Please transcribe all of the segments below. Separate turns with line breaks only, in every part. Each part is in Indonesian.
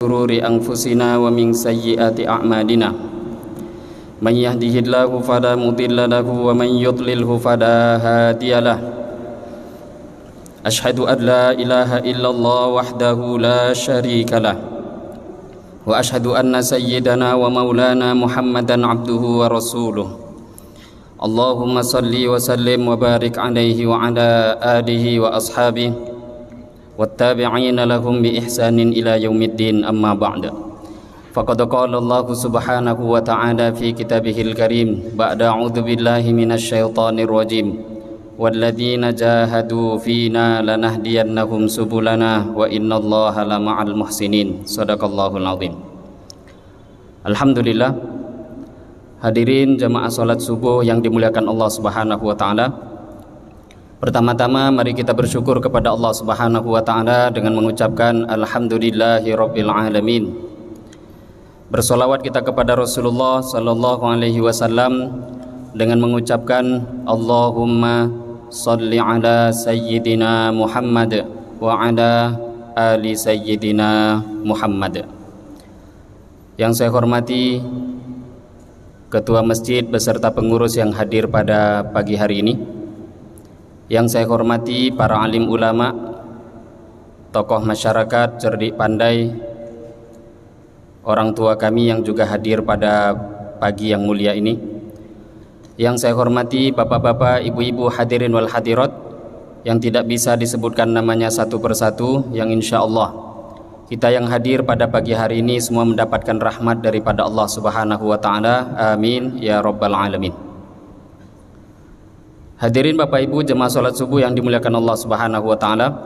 شرور أنفسنا ومن سيئات أعمالنا من يهده الله فلا مضل له ومن يضلله فلا هادي له أشهد أن لا إله إلا الله وحده لا شريك له وأشهد أن سيدنا ومولانا محمدا عبده ورسوله اللهم صل وسلم وبارك عليه وعلى آله وأصحابه والتابعين لهم بإحسان إلى يوم الدين أما بعد فقد قال الله سبحانه وتعالى في كتابه الكريم بعد أعوذ بالله من الشيطان الرجيم والذين جاهدوا فينا لنهدينهم سبلنا وإن الله لمع المحسنين صدق الله العظيم. Alhamdulillah, hadirin jamaah salat subuh yang dimuliakan Allah Subhanahu wa taala. Pertama-tama mari kita bersyukur kepada Allah Subhanahu wa taala dengan mengucapkan alhamdulillahirabbil alamin. Bersolawat kita kepada Rasulullah sallallahu alaihi wasallam dengan mengucapkan Allahumma shalli ala sayyidina Muhammad wa ala ali sayyidina Muhammad. Yang saya hormati Ketua Masjid beserta pengurus yang hadir pada pagi hari ini. Yang saya hormati para alim ulama, tokoh masyarakat, cerdik pandai, orang tua kami yang juga hadir pada pagi yang mulia ini. Yang saya hormati bapak-bapak, ibu-ibu hadirin wal hadirat yang tidak bisa disebutkan namanya satu persatu, yang insya Allah kita yang hadir pada pagi hari ini semua mendapatkan rahmat daripada Allah Subhanahu wa taala. Amin ya rabbal alamin. Hadirin Bapak Ibu jemaah salat subuh yang dimuliakan Allah Subhanahu wa taala.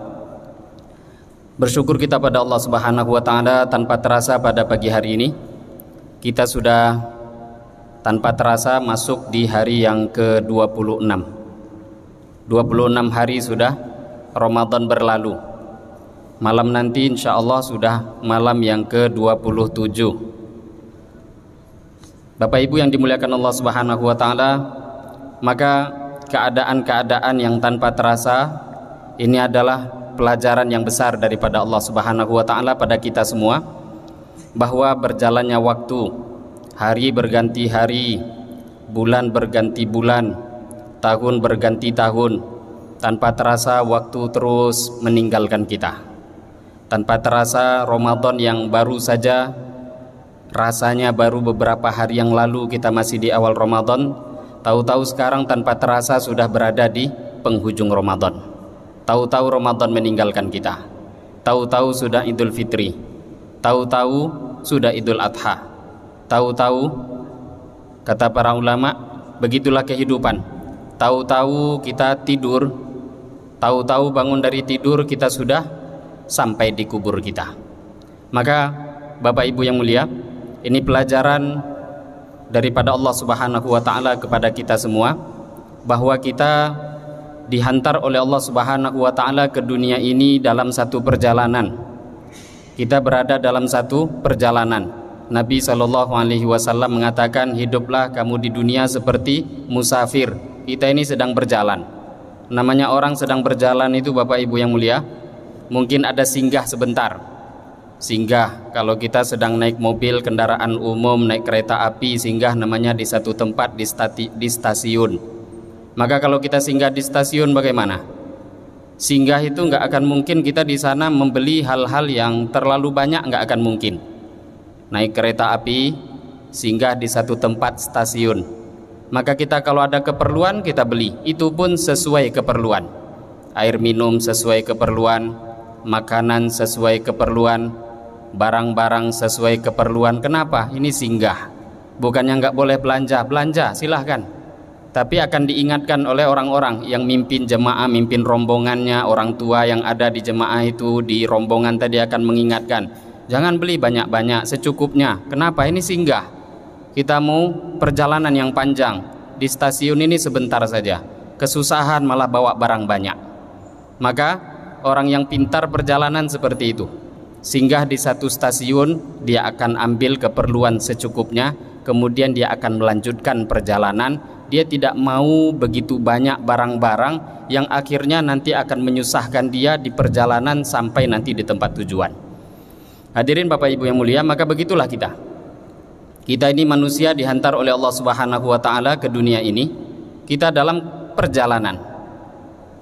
Bersyukur kita pada Allah Subhanahu wa taala, tanpa terasa pada pagi hari ini kita sudah tanpa terasa masuk di hari yang ke-26. 26 hari sudah Ramadan berlalu. Malam nanti insya Allah sudah malam yang ke-27. Bapak Ibu yang dimuliakan Allah Subhanahu wa taala, maka keadaan-keadaan yang tanpa terasa ini adalah pelajaran yang besar daripada Allah Subhanahu wa taala pada kita semua, bahwa berjalannya waktu, hari berganti hari, bulan berganti bulan, tahun berganti tahun, tanpa terasa waktu terus meninggalkan kita. Tanpa terasa Ramadan yang baru saja rasanya baru beberapa hari yang lalu kita masih di awal Ramadan, tahu-tahu sekarang tanpa terasa sudah berada di penghujung Ramadan. Tahu-tahu Ramadan meninggalkan kita. Tahu-tahu sudah Idul Fitri. Tahu-tahu sudah Idul Adha. Tahu-tahu, kata para ulama, begitulah kehidupan. Tahu-tahu kita tidur. Tahu-tahu bangun dari tidur kita sudah sampai di kubur kita. Maka Bapak Ibu yang mulia, ini pelajaran daripada Allah Subhanahu wa taala kepada kita semua, bahwa kita dihantar oleh Allah Subhanahu wa taala ke dunia ini dalam satu perjalanan. Kita berada dalam satu perjalanan. Nabi sallallahu alaihi wasallam mengatakan, hiduplah kamu di dunia seperti musafir. Kita ini sedang berjalan. Namanya orang sedang berjalan itu Bapak Ibu yang mulia, mungkin ada singgah sebentar. Singgah, kalau kita sedang naik mobil, kendaraan umum, naik kereta api, singgah namanya di satu tempat di stasiun. Maka kalau kita singgah di stasiun bagaimana? Singgah itu nggak akan mungkin kita di sana membeli hal-hal yang terlalu banyak, nggak akan mungkin. Naik kereta api, singgah di satu tempat stasiun. Maka kita kalau ada keperluan kita beli, itu pun sesuai keperluan. Air minum sesuai keperluan, makanan sesuai keperluan, barang-barang sesuai keperluan. Kenapa? Ini singgah. Bukannya nggak boleh belanja, belanja silahkan. Tapi akan diingatkan oleh orang-orang yang mimpin jemaah, mimpin rombongannya, orang tua yang ada di jemaah itu, di rombongan tadi akan mengingatkan, jangan beli banyak-banyak, secukupnya. Kenapa? Ini singgah. Kita mau perjalanan yang panjang. Di stasiun ini sebentar saja, kesusahan malah bawa barang banyak. Maka orang yang pintar perjalanan seperti itu, singgah di satu stasiun, dia akan ambil keperluan secukupnya, kemudian dia akan melanjutkan perjalanan. Dia tidak mau begitu banyak barang-barang yang akhirnya nanti akan menyusahkan dia di perjalanan sampai nanti di tempat tujuan. Hadirin Bapak Ibu yang mulia, maka begitulah kita. Kita ini manusia dihantar oleh Allah Subhanahu wa taala ke dunia ini. Kita dalam perjalanan.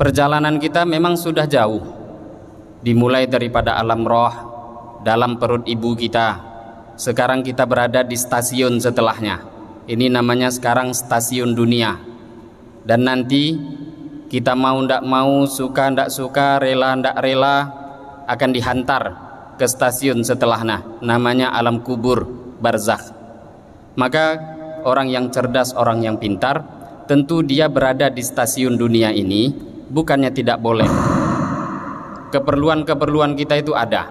Perjalanan kita memang sudah jauh. Dimulai daripada alam roh, dalam perut ibu kita. Sekarang kita berada di stasiun setelahnya. Ini namanya sekarang stasiun dunia. Dan nanti kita mau ndak mau, suka ndak suka, rela ndak rela, akan dihantar ke stasiun setelahnya, namanya alam kubur, barzakh. Maka orang yang cerdas, orang yang pintar, tentu dia berada di stasiun dunia ini bukannya tidak boleh. Keperluan-keperluan kita itu ada,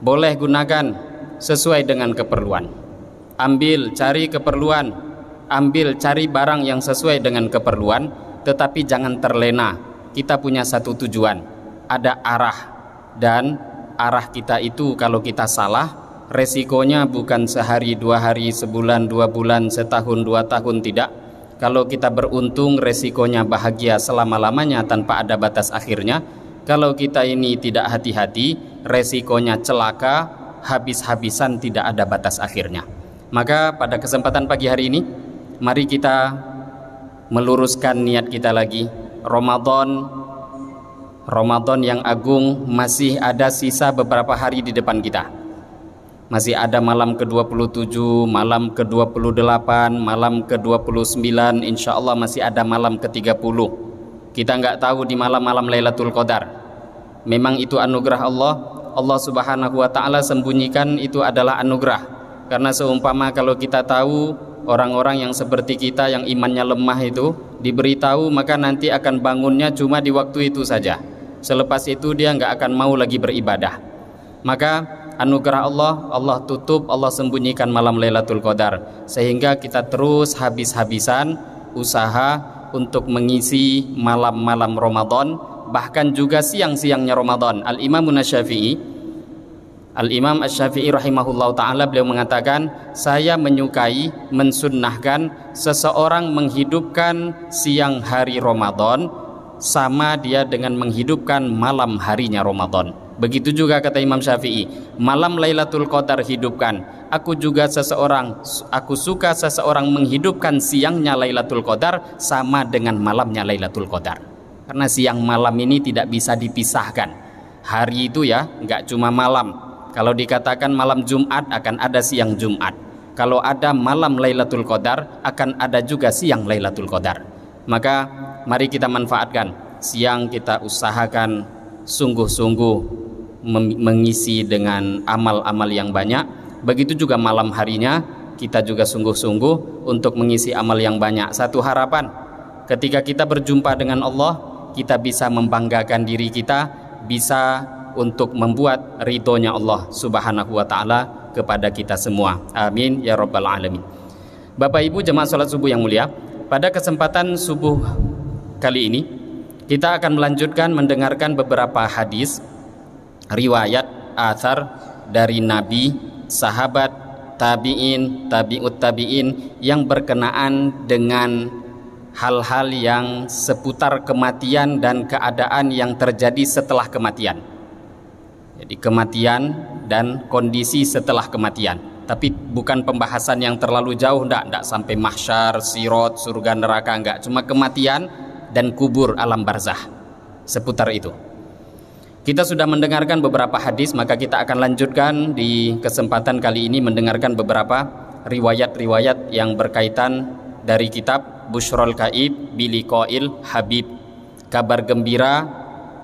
boleh gunakan sesuai dengan keperluan. Ambil, cari keperluan, ambil, cari barang yang sesuai dengan keperluan, tetapi jangan terlena. Kita punya satu tujuan, ada arah, dan arah kita itu kalau kita salah, resikonya bukan sehari, 2 hari, sebulan, 2 bulan, setahun, 2 tahun, tidak. Kalau kita beruntung, resikonya bahagia selama-lamanya tanpa ada batas akhirnya. Kalau kita ini tidak hati-hati, resikonya celaka, habis-habisan, tidak ada batas akhirnya. Maka pada kesempatan pagi hari ini, mari kita meluruskan niat kita lagi. Ramadan yang agung masih ada sisa beberapa hari di depan kita. Masih ada malam ke-27, malam ke-28, malam ke-29, insya Allah masih ada malam ke-30. Kita nggak tahu di malam-malam Lailatul Qadar. Memang itu anugerah Allah. Allah Subhanahu wa taala sembunyikan itu adalah anugerah. Karena seumpama kalau kita tahu, orang-orang yang seperti kita yang imannya lemah itu diberitahu, maka nanti akan bangunnya cuma di waktu itu saja. Selepas itu dia nggak akan mau lagi beribadah. Maka anugerah Allah, Allah tutup, Allah sembunyikan malam Lailatul Qadar, sehingga kita terus habis-habisan usaha untuk mengisi malam-malam Ramadan, bahkan juga siang-siangnya Ramadan. Al-Imam Asy-Syafi'i rahimahullah ta'ala, beliau mengatakan, saya menyukai, mensunnahkan seseorang menghidupkan siang hari Ramadan sama dia dengan menghidupkan malam harinya Ramadan. Begitu juga kata Imam Syafi'i, malam Lailatul Qadar hidupkan. Aku suka seseorang menghidupkan siangnya Lailatul Qadar sama dengan malamnya Lailatul Qadar. Karena siang malam ini tidak bisa dipisahkan. Hari itu ya, nggak cuma malam. Kalau dikatakan malam Jumat akan ada siang Jumat. Kalau ada malam Lailatul Qadar akan ada juga siang Lailatul Qadar. Maka mari kita manfaatkan. Siang kita usahakan sungguh-sungguh mengisi dengan amal-amal yang banyak. Begitu juga malam harinya kita juga sungguh-sungguh untuk mengisi amal yang banyak. Satu harapan, ketika kita berjumpa dengan Allah, kita bisa membanggakan diri kita, bisa untuk membuat ridhonya Allah Subhanahu wa ta'ala kepada kita semua. Amin ya rabbal alamin. Bapak Ibu jemaah salat subuh yang mulia, pada kesempatan subuh kali ini kita akan melanjutkan mendengarkan beberapa hadis, riwayat, athar dari Nabi, sahabat, tabi'in, tabi'ut tabi'in yang berkenaan dengan hal-hal yang seputar kematian dan keadaan yang terjadi setelah kematian. Jadi kematian dan kondisi setelah kematian. Tapi bukan pembahasan yang terlalu jauh, enggak sampai mahsyar, sirat, surga, neraka, enggak. Cuma kematian dan kubur, alam barzah, seputar itu. Kita sudah mendengarkan beberapa hadis, maka kita akan lanjutkan di kesempatan kali ini mendengarkan beberapa riwayat-riwayat yang berkaitan dari kitab Bushrul Kaib Biliqail Habib, kabar gembira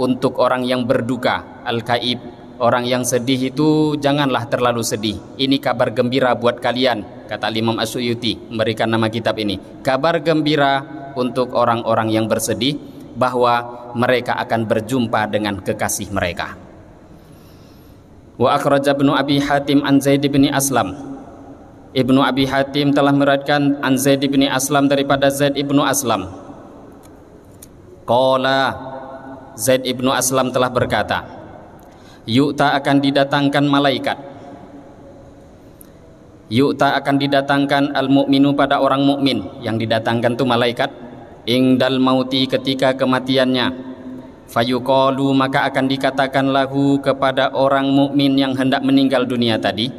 untuk orang yang berduka. Al-Kaib, orang yang sedih itu janganlah terlalu sedih. Ini kabar gembira buat kalian, kata Imam As-Suyuti memberikan nama kitab ini. Kabar gembira untuk orang-orang yang bersedih bahwa mereka akan berjumpa dengan kekasih mereka. Wa akhraja Ibnu Abi Hatim an Zaid bin Aslam. Ibnu Abi Hatim telah meriwayatkan an Zaid bin Aslam daripada Zaid ibnu Aslam. Qala, Zaid ibnu Aslam telah berkata, yu'ta akan didatangkan malaikat. Yu'ta akan didatangkan al-mu'minu pada orang mukmin. Yang didatangkan itu malaikat. Ingdal mauti ketika kematiannya. Fayuqalu, maka akan dikatakan lahu kepada orang mukmin yang hendak meninggal dunia tadi,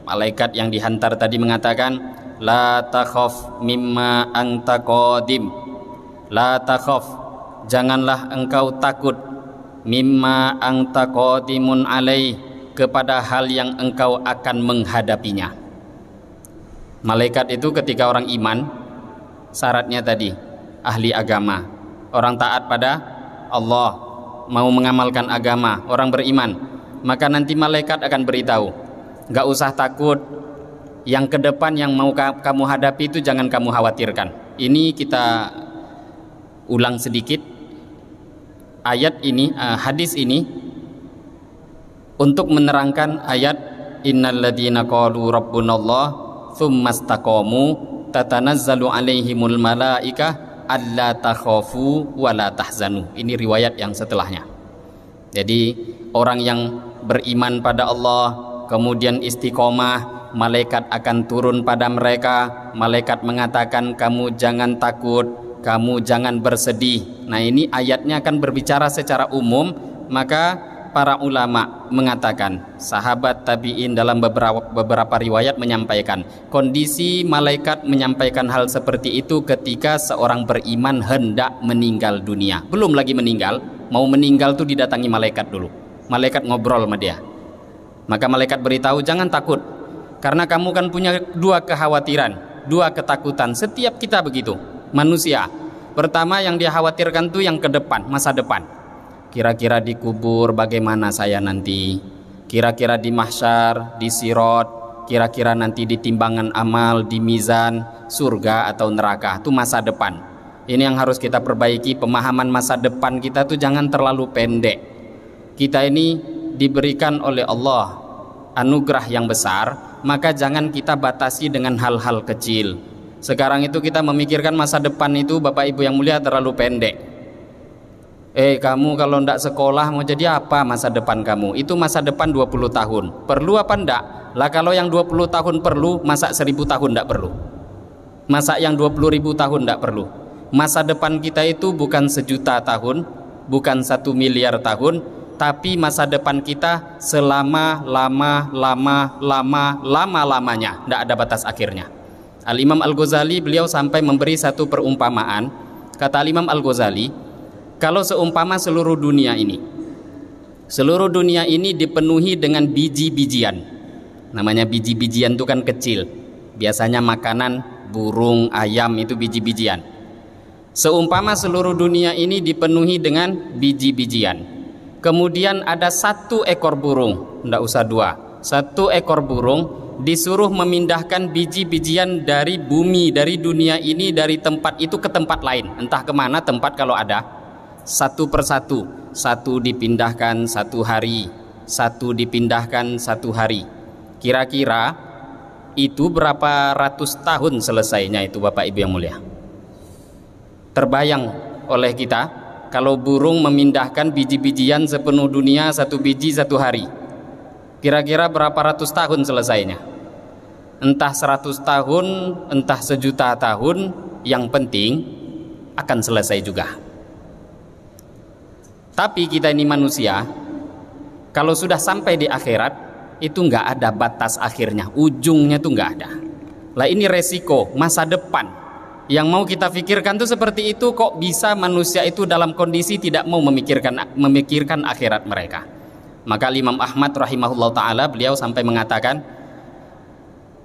malaikat yang dihantar tadi mengatakan, la takhaf mimma anta qadim. La takhaf, janganlah engkau takut, mimma anta qadimun alaih, kepada hal yang engkau akan menghadapinya. Malaikat itu ketika orang iman, syaratnya tadi ahli agama, orang taat pada Allah, mau mengamalkan agama, orang beriman, maka nanti malaikat akan beritahu, gak usah takut, yang ke depan yang mau kamu hadapi itu jangan kamu khawatirkan. Ini kita ulang sedikit ayat ini, hadis ini untuk menerangkan ayat innalladzina qalu rabbunallah tsumastaqamu tatanazzalu alaihimul malaikah alla takhafu wa la tahzanu. Ini riwayat yang setelahnya. Jadi orang yang beriman pada Allah kemudian istiqomah, malaikat akan turun pada mereka. Malaikat mengatakan, kamu jangan takut, kamu jangan bersedih. Nah, ini ayatnya akan berbicara secara umum. Maka para ulama mengatakan, sahabat tabi'in dalam beberapa riwayat menyampaikan, kondisi malaikat menyampaikan hal seperti itu ketika seorang beriman hendak meninggal dunia. Belum lagi meninggal, mau meninggal tuh didatangi malaikat dulu. Malaikat ngobrol sama dia. Maka malaikat beritahu, jangan takut, karena kamu kan punya dua kekhawatiran, dua ketakutan. Setiap kita begitu, manusia. Pertama yang dia khawatirkan tuh yang ke depan, masa depan. Kira-kira di kubur bagaimana saya nanti, kira-kira di mahsyar, di sirat, kira-kira nanti di timbangan amal, di mizan, surga atau neraka. Itu masa depan. Ini yang harus kita perbaiki, pemahaman masa depan kita tuh jangan terlalu pendek. Kita ini diberikan oleh Allah anugerah yang besar, maka jangan kita batasi dengan hal-hal kecil. Sekarang itu kita memikirkan masa depan itu, Bapak Ibu yang mulia, terlalu pendek. Kamu kalau ndak sekolah mau jadi apa masa depan kamu? Itu masa depan 20 tahun. Perlu apa ndak? Lah kalau yang 20 tahun perlu, masa 1000 tahun ndak perlu? Masa yang 20.000 tahun ndak perlu? Masa depan kita itu bukan 1 juta tahun, bukan 1 miliar tahun, tapi masa depan kita selama lamanya, ndak ada batas akhirnya. Al-Imam Al-Ghazali beliau sampai memberi satu perumpamaan. Kata Al-Imam Al-Ghazali, kalau seumpama seluruh dunia ini dipenuhi dengan biji-bijian. Namanya biji-bijian itu kan kecil. Biasanya makanan burung, ayam itu biji-bijian. Seumpama seluruh dunia ini dipenuhi dengan biji-bijian. Kemudian ada 1 ekor burung, tidak usah 2, 1 ekor burung disuruh memindahkan biji-bijian dari bumi, dari dunia ini, dari tempat itu ke tempat lain. Entah kemana tempat kalau ada. Satu persatu, 1 dipindahkan 1 hari, 1 dipindahkan 1 hari. Kira-kira itu berapa ratus tahun selesainya itu, Bapak Ibu yang mulia? Terbayang oleh kita kalau burung memindahkan biji-bijian sepenuh dunia 1 biji 1 hari. Kira-kira berapa ratus tahun selesainya? Entah 100 tahun, entah 1 juta tahun, yang penting akan selesai juga. Tapi kita ini manusia, kalau sudah sampai di akhirat itu nggak ada batas akhirnya, ujungnya tuh nggak ada. Lah ini resiko masa depan yang mau kita pikirkan tuh seperti itu. Kok bisa manusia itu dalam kondisi tidak mau memikirkan akhirat mereka? Maka Imam Ahmad rahimahullah ta'ala beliau sampai mengatakan,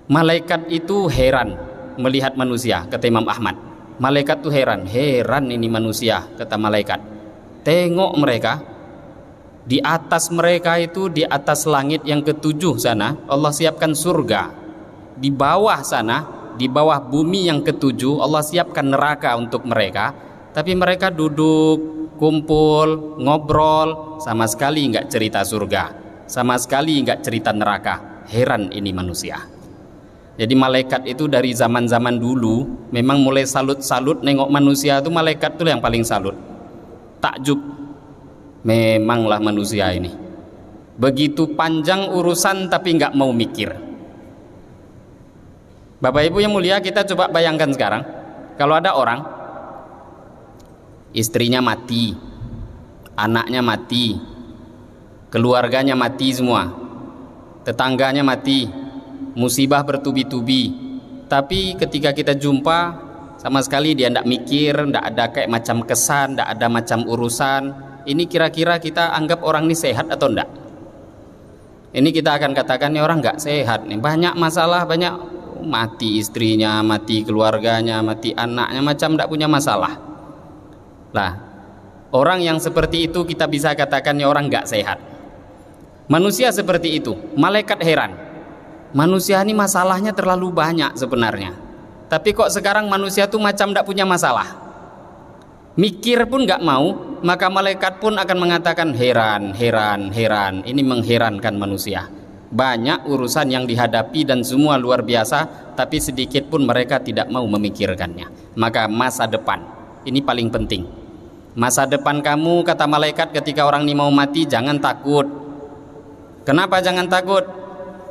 malaikat itu heran melihat manusia. Kata Imam Ahmad, malaikat tuh heran ini manusia. Kata malaikat, tengok mereka, di atas mereka itu, di atas langit yang ke-7 sana Allah siapkan surga. Di bawah sana, di bawah bumi yang ke-7 Allah siapkan neraka untuk mereka. Tapi mereka duduk, kumpul, ngobrol, sama sekali nggak cerita surga, sama sekali nggak cerita neraka. Heran ini manusia. Jadi malaikat itu dari zaman-zaman dulu memang mulai salut-salut nengok manusia itu. Malaikat itu yang paling salut, takjub. Memanglah manusia ini begitu panjang urusan tapi nggak mau mikir. Bapak Ibu yang mulia, kita coba bayangkan sekarang kalau ada orang istrinya mati, anaknya mati, keluarganya mati semua, tetangganya mati, musibah bertubi-tubi. Tapi ketika kita jumpa, sama sekali dia tidak mikir, tidak ada kayak macam kesan, tidak ada macam urusan. Ini kira-kira kita anggap orang ini sehat atau enggak? Ini kita akan katakan ini orang nggak sehat nih, banyak masalah, banyak mati istrinya, mati keluarganya, mati anaknya, macam tidak punya masalah. Lah, orang yang seperti itu kita bisa katakan ini orang nggak sehat. Manusia seperti itu, malaikat heran. Manusia ini masalahnya terlalu banyak sebenarnya. Tapi kok sekarang manusia tuh macam tidak punya masalah. Mikir pun nggak mau, maka malaikat pun akan mengatakan heran. Ini mengherankan manusia. Banyak urusan yang dihadapi dan semua luar biasa, tapi sedikit pun mereka tidak mau memikirkannya. Maka masa depan, ini paling penting. Masa depan kamu, kata malaikat ketika orang ini mau mati, jangan takut. Kenapa jangan takut?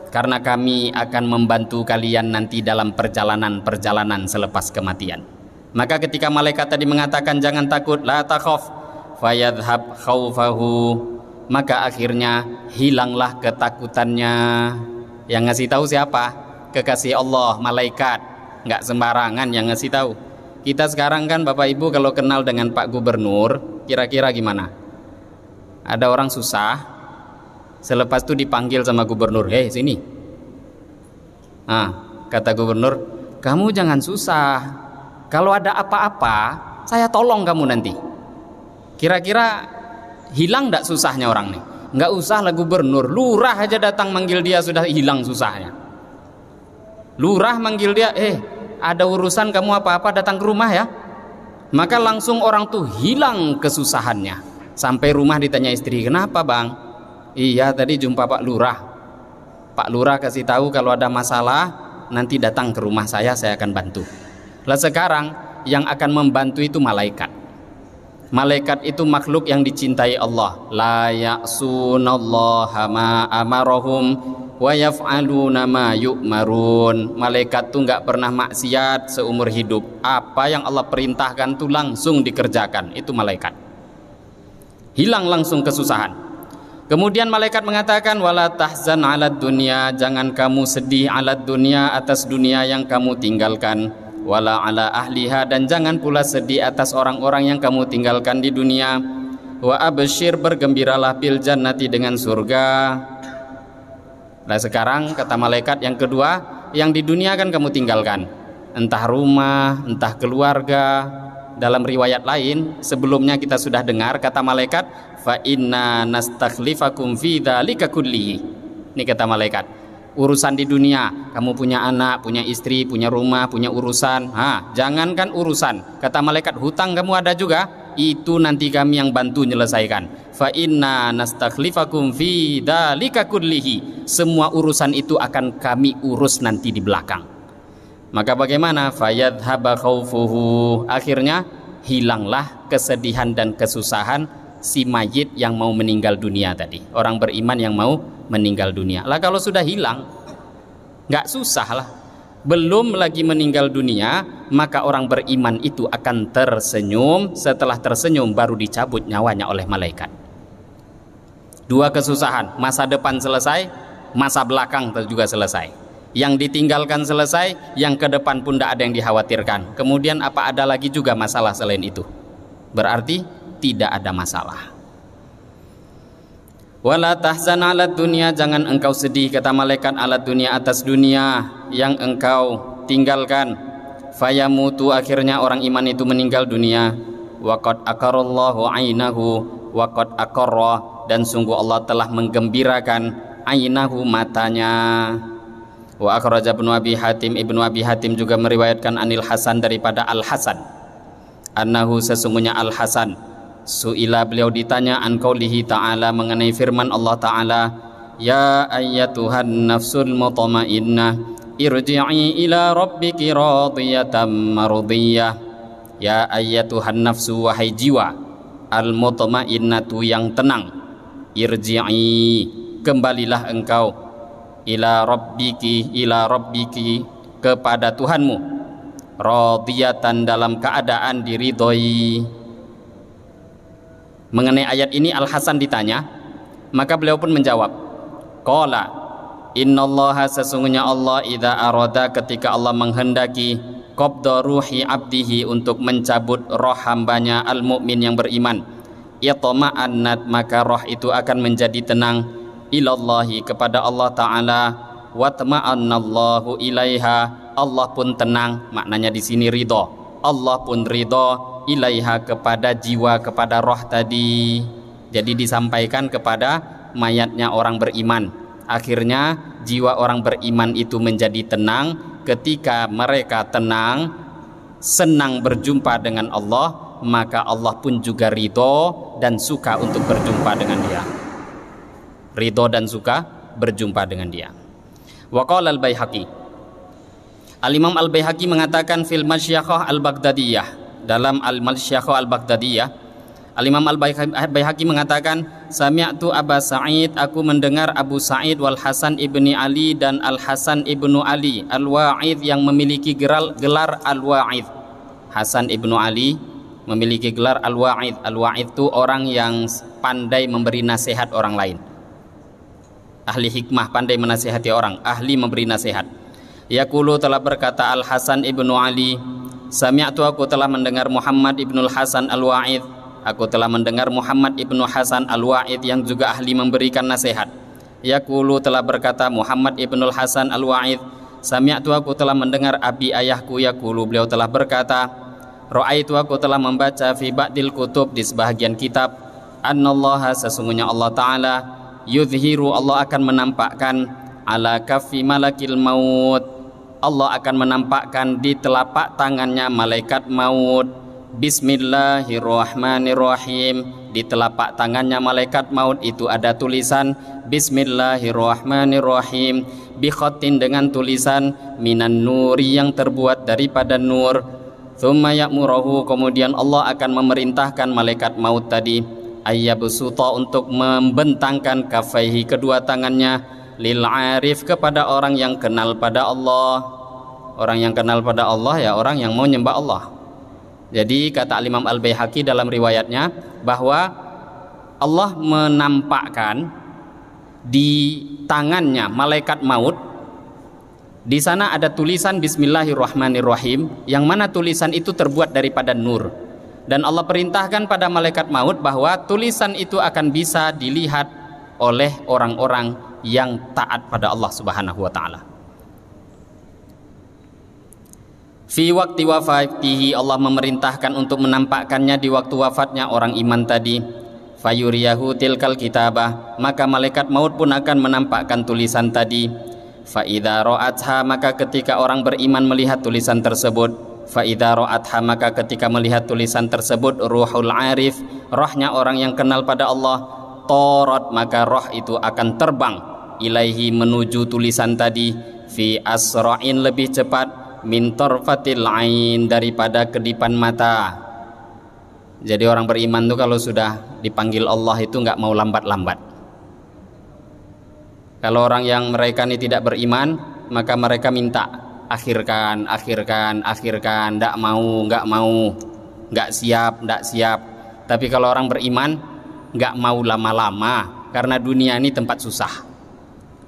Karena kami akan membantu kalian nanti dalam perjalanan selepas kematian. Maka ketika malaikat tadi mengatakan jangan takut, la takhaf fayadhhab khaufahu, maka akhirnya hilanglah ketakutannya. Yang ngasih tahu siapa? Kekasih Allah, malaikat. Nggak sembarangan yang ngasih tahu. Kita sekarang kan Bapak Ibu kalau kenal dengan Pak Gubernur, kira-kira gimana? Ada orang susah, selepas itu dipanggil sama gubernur, hei sini. Kata gubernur, kamu jangan susah. Kalau ada apa-apa, saya tolong kamu nanti. Kira-kira hilang tidak susahnya orang nih? Nggak usah lah gubernur, lurah aja datang manggil dia sudah hilang susahnya. Lurah manggil dia, ada urusan kamu apa-apa datang ke rumah ya. Maka langsung orang tuh hilang kesusahannya. Sampai rumah ditanya istri, kenapa bang? Iya tadi jumpa Pak Lurah. Pak Lurah kasih tahu kalau ada masalah nanti datang ke rumah saya akan bantu. Lah sekarang yang akan membantu itu malaikat. Malaikat itu makhluk yang dicintai Allah. La ya'sunallaha ma amarahum wa yaf'aluna ma yu'marun. Malaikat itu nggak pernah maksiat seumur hidup. Apa yang Allah perintahkan itu langsung dikerjakan. Itu malaikat. Hilang langsung kesusahan. Kemudian malaikat mengatakan wala tahzan 'alad dunya, jangan kamu sedih 'alad dunya, atas dunia yang kamu tinggalkan. Wala ala ahliha, dan jangan pula sedih atas orang-orang yang kamu tinggalkan di dunia. Wa absyir, bergembiralah bil jannati, dengan surga. Nah sekarang kata malaikat yang kedua, yang di dunia kan kamu tinggalkan, entah rumah, entah keluarga. Dalam riwayat lain sebelumnya kita sudah dengar kata malaikat, fa inna nastakhlifakum fi dzalika kullihi. Ini kata malaikat, urusan di dunia, kamu punya anak, punya istri, punya rumah, punya urusan. Jangankan urusan, kata malaikat, hutang kamu ada juga, itu nanti kami yang bantu menyelesaikan. Fa inna nastakhlifakum fi dzalika kullihi, semua urusan itu akan kami urus nanti di belakang. Maka bagaimana? Fayadhhaba khaufuhu, akhirnya hilanglah kesedihan dan kesusahan si mayit yang mau meninggal dunia tadi, orang beriman yang mau meninggal dunia. Lah kalau sudah hilang, nggak susah lah. Belum lagi meninggal dunia, maka orang beriman itu akan tersenyum. Setelah tersenyum baru dicabut nyawanya oleh malaikat. Dua kesusahan, masa depan selesai, masa belakang juga selesai. Yang ditinggalkan selesai, yang ke depan pun tidak ada yang dikhawatirkan. Kemudian apa ada lagi juga masalah selain itu? Berarti tidak ada masalah. Wala tahzan 'alad dunya, jangan engkau sedih, kata malaikat, 'alad dunya, atas dunia yang engkau tinggalkan. Fayamutu, akhirnya orang iman itu meninggal dunia. Wa qad aqarallahu 'ainahu wa qad aqarra, dan sungguh Allah telah menggembirakan 'ainahu, matanya. Wa akhraja Ibnu Abi Hatim, Ibnu Abi Hatim juga meriwayatkan anil Hasan, daripada Al Hasan, annahu, sesungguhnya Al Hasan, su'ila, beliau ditanya, an qaulihi ta'ala, mengenai firman Allah Ta'ala, ya ayyatuhan nafsul mutmainnah irji'i ila rabbiki radiyatan mardiyah. Ya ayyatuhan nafsu, wahai jiwa, al mutmainnatu, yang tenang, irji'i, kembalilah engkau, ila rabbiki, kepada Tuhanmu, radiyatan, dalam keadaan diridhoi. Mengenai ayat ini Al Hasan ditanya, maka beliau pun menjawab, qala innallaha, sesungguhnya Allah, idza arada, ketika Allah menghendaki, qabda ruhi abdihi, untuk mencabut roh hambanya al mukmin yang beriman, yatma'annat, maka roh itu akan menjadi tenang, ilallahi, kepada Allah Ta'ala, watma'annallahu ilaiha, Allah pun tenang, maknanya di sini ridho, Allah pun ridho, ilaiha, kepada jiwa, kepada roh tadi. Jadi disampaikan kepada mayatnya orang beriman. Akhirnya jiwa orang beriman itu menjadi tenang. Ketika mereka tenang, senang berjumpa dengan Allah, maka Allah pun juga ridho dan suka untuk berjumpa dengan dia. Ridho dan suka berjumpa dengan dia. Wa qala al-Baihaqi, Al-Imam Al-Baihaqi mengatakan fil Masyakhah Al-Baghdadiyah, dalam Al-Masyakhah Al-Baghdadiyah, Al-Imam Al-Baihaqi mengatakan, sami'tu Aba Sa'id, aku mendengar Abu Sa'id wal Hasan ibni Ali dan Al-Hasan ibnu Ali Al-Wa'id, yang memiliki gelar Al-Wa'id. Hasan ibnu Ali memiliki gelar Al-Wa'id. Al-Wa'id itu orang yang pandai memberi nasihat orang lain, ahli hikmah, pandai menasihati orang, ahli memberi nasihat. Yaqulu, telah berkata Al-Hasan ibnu Ali, sami'tu, aku telah mendengar Muhammad ibnu Hasan Al-Wa'id, aku telah mendengar Muhammad ibnu Hasan Al-Wa'id yang juga ahli memberikan nasihat. Yaqulu, telah berkata Muhammad ibnu Hasan Al-Wa'id, sami'tu, aku telah mendengar abi ayahku yaqulu, beliau telah berkata, ra'aitu, aku telah membaca fi ba'dil kutub, di sebahagian kitab, annallaha, sesungguhnya Allah Ta'ala, yudhiru, Allah akan menampakkan, ala kaffi malakil maut, Allah akan menampakkan di telapak tangannya malaikat maut, bismillahirrahmanirrahim, di telapak tangannya malaikat maut itu ada tulisan bismillahirrahmanirrahim, bikhatin, dengan tulisan minan nuri, yang terbuat daripada nur. Tsumma ya'muruhu, kemudian Allah akan memerintahkan malaikat maut tadi, ayyabsuta, untuk membentangkan kafaihi, kedua tangannya, lil arif, kepada orang yang kenal pada Allah. Orang yang kenal pada Allah ya orang yang mau nyembah Allah. Jadi kata Imam Al-Baihaqi dalam riwayatnya bahwa Allah menampakkan di tangannya malaikat maut, di sana ada tulisan bismillahirrahmanirrahim, yang mana tulisan itu terbuat daripada nur. Dan Allah perintahkan pada malaikat maut bahwa tulisan itu akan bisa dilihat oleh orang-orang yang taat pada Allah Subhanahu wa Ta'ala. Fi waktu wafatihi, Allah memerintahkan untuk menampakkannya di waktu wafatnya orang iman tadi. Fayuriyahu tilkal kitabah, maka malaikat maut pun akan menampakkan tulisan tadi. Fa idza ra'atha, maka ketika orang beriman melihat tulisan tersebut, fa idza ra'atha, maka ketika melihat tulisan tersebut, ruhul arif, rohnya orang yang kenal pada Allah, torat, maka roh itu akan terbang, ilaihi, menuju tulisan tadi, fi asra'in, lebih cepat, min tarfatil ain, daripada kedipan mata. Jadi orang beriman itu kalau sudah dipanggil Allah itu nggak mau lambat-lambat. Kalau orang yang mereka ini tidak beriman, maka mereka minta akhirkan, nggak mau, nggak siap. Tapi kalau orang beriman nggak mau lama-lama, karena dunia ini tempat susah.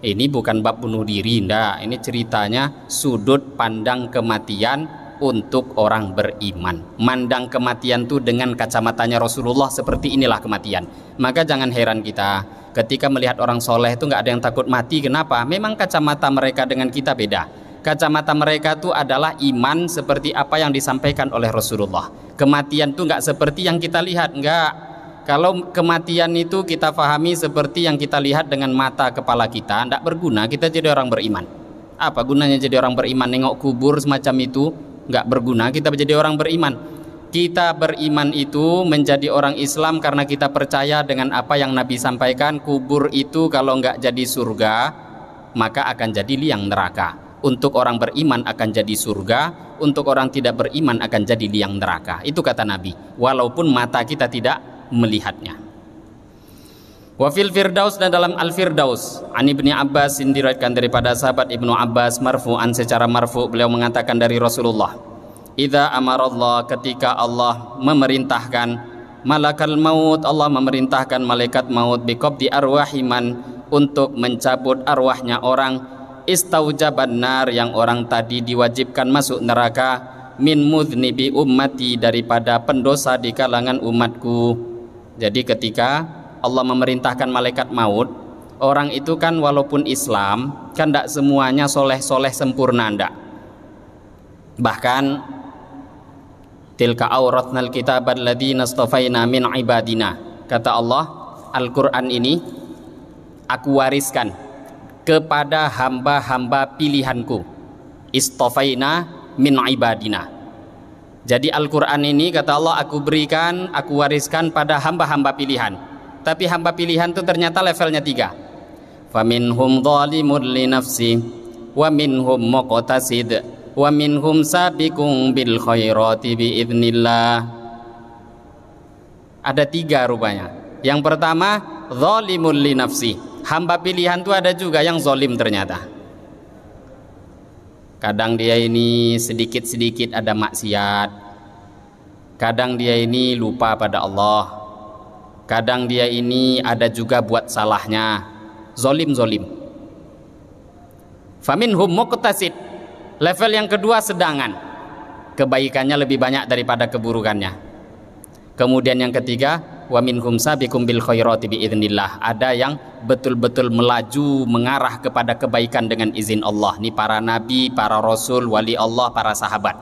Ini bukan bab bunuh diri, ndak. Ini ceritanya sudut pandang kematian untuk orang beriman. Mandang kematian itu dengan kacamatanya Rasulullah, seperti inilah kematian. Maka jangan heran kita ketika melihat orang soleh itu nggak ada yang takut mati. Kenapa? Memang kacamata mereka dengan kita beda. Kacamata mereka itu adalah iman seperti apa yang disampaikan oleh Rasulullah. Kematian itu nggak seperti yang kita lihat, nggak. Kalau kematian itu kita fahami seperti yang kita lihat dengan mata kepala kita, tidak berguna kita jadi orang beriman. Apa gunanya jadi orang beriman? Nengok kubur semacam itu, nggak berguna kita menjadi orang beriman. Kita beriman itu menjadi orang Islam karena kita percaya dengan apa yang Nabi sampaikan. Kubur itu kalau nggak jadi surga, maka akan jadi liang neraka. Untuk orang beriman akan jadi surga, untuk orang tidak beriman akan jadi liang neraka. Itu kata Nabi, walaupun mata kita tidak melihatnya. Wa fil Firdaus, dan dalam Al-Firdaus, an Ibni Abbas, diriwayatkan daripada sahabat Ibnu Abbas marfu'an, secara marfu', beliau mengatakan dari Rasulullah, idza amarallah, ketika Allah memerintahkan, malakal maut, Allah memerintahkan malaikat maut biqabdi arwahiman, untuk mencabut arwahnya orang istaujaban nar, yang orang tadi diwajibkan masuk neraka, min mudhnibi ummati, daripada pendosa di kalangan umatku. Jadi ketika Allah memerintahkan malaikat maut, orang itu kan walaupun Islam kan tidak semuanya soleh-soleh sempurna, ndak. Bahkan tilka auratnal kitabal ladzina istafaina min ibadina, kata Allah, Al-Quran ini aku wariskan kepada hamba-hamba pilihanku, istafaina min ibadina. Jadi Al-Quran ini, kata Allah, aku berikan, aku wariskan pada hamba-hamba pilihan. Tapi hamba pilihan itu ternyata levelnya 3. Faminhum zalimun li nafsi, wa minhum muqtasid, wa minhum sabiqun bil khairati biidznillah. Ada 3 rupanya. Yang pertama, zalimun li nafsi. Hamba pilihan itu ada juga yang zalim ternyata. Kadang dia ini sedikit-sedikit ada maksiat, kadang dia ini lupa pada Allah, kadang dia ini ada juga buat salahnya, zolim. Faminhum muqtasid, level yang kedua sedangan, kebaikannya lebih banyak daripada keburukannya. Kemudian yang ketiga, wa minhum sabiqum bil khairati biidznillah, ada yang betul-betul melaju mengarah kepada kebaikan dengan izin Allah. Ini para nabi, para rasul, wali Allah, para sahabat.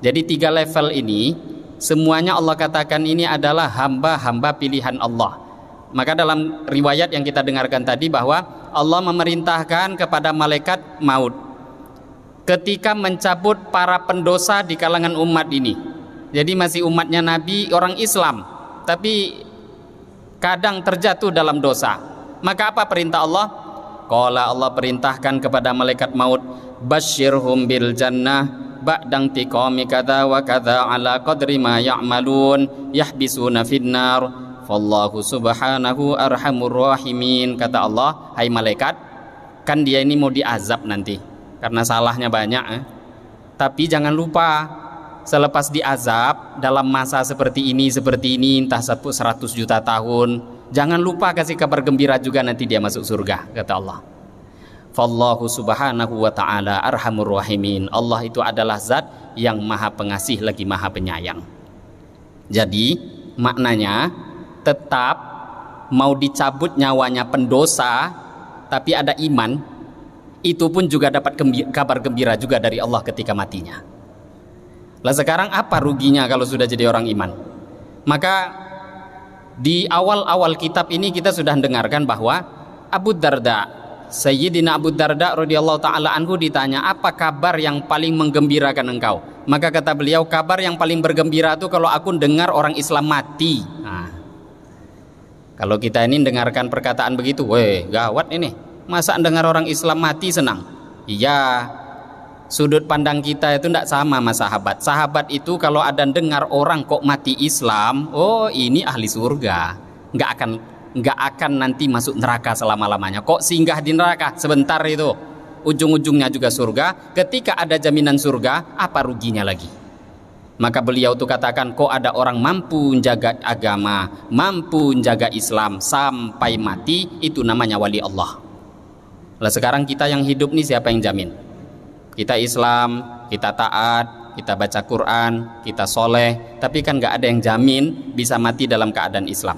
Jadi 3 level ini semuanya Allah katakan ini adalah hamba-hamba pilihan Allah. Maka dalam riwayat yang kita dengarkan tadi bahwa Allah memerintahkan kepada malaikat maut ketika mencabut para pendosa di kalangan umat ini. Jadi masih umatnya Nabi, orang Islam, tapi kadang terjatuh dalam dosa. Maka apa perintah Allah? Qala, Allah perintahkan kepada malaikat maut, basyirhum bil jannah ba'dang tiqami kadza wa kadza ala qadri ma ya'malun yahbisuna finnar fallahu subhanahu arhamur rahimin. Kata Allah, hai malaikat, kan dia ini mau diazab nanti karena salahnya banyak, tapi jangan lupa selepas diazab dalam masa seperti ini entah 100 juta tahun, jangan lupa kasih kabar gembira juga nanti dia masuk surga, kata Allah. Fallahu subhanahu wa ta'ala arhamur rahimin. Allah itu adalah zat yang maha pengasih lagi maha penyayang. Jadi maknanya tetap mau dicabut nyawanya pendosa tapi ada iman, itu pun juga dapat kabar gembira juga dari Allah ketika matinya. Lah sekarang apa ruginya kalau sudah jadi orang iman? Maka di awal-awal kitab ini kita sudah dengarkan bahwa Abu Darda, Sayyidina Abu Darda radhiyallahu taala anhu ditanya, apa kabar yang paling menggembirakan engkau? Maka kata beliau, kabar yang paling bergembira itu kalau aku dengar orang Islam mati. Nah, kalau kita ini dengarkan perkataan begitu, weh gawat ini. Masa dengar orang Islam mati senang? Iya. Sudut pandang kita itu tidak sama sama sahabat. Sahabat itu kalau ada dengar orang kok mati Islam, oh ini ahli surga, nggak akan nanti masuk neraka selama-lamanya. Kok singgah di neraka sebentar itu, ujung-ujungnya juga surga. Ketika ada jaminan surga, apa ruginya lagi? Maka beliau tuh katakan, kok ada orang mampu menjaga agama, mampu menjaga Islam sampai mati, itu namanya wali Allah. Lah sekarang kita yang hidup nih siapa yang jamin? Kita Islam, kita taat, kita baca Quran, kita soleh, tapi kan gak ada yang jamin bisa mati dalam keadaan Islam.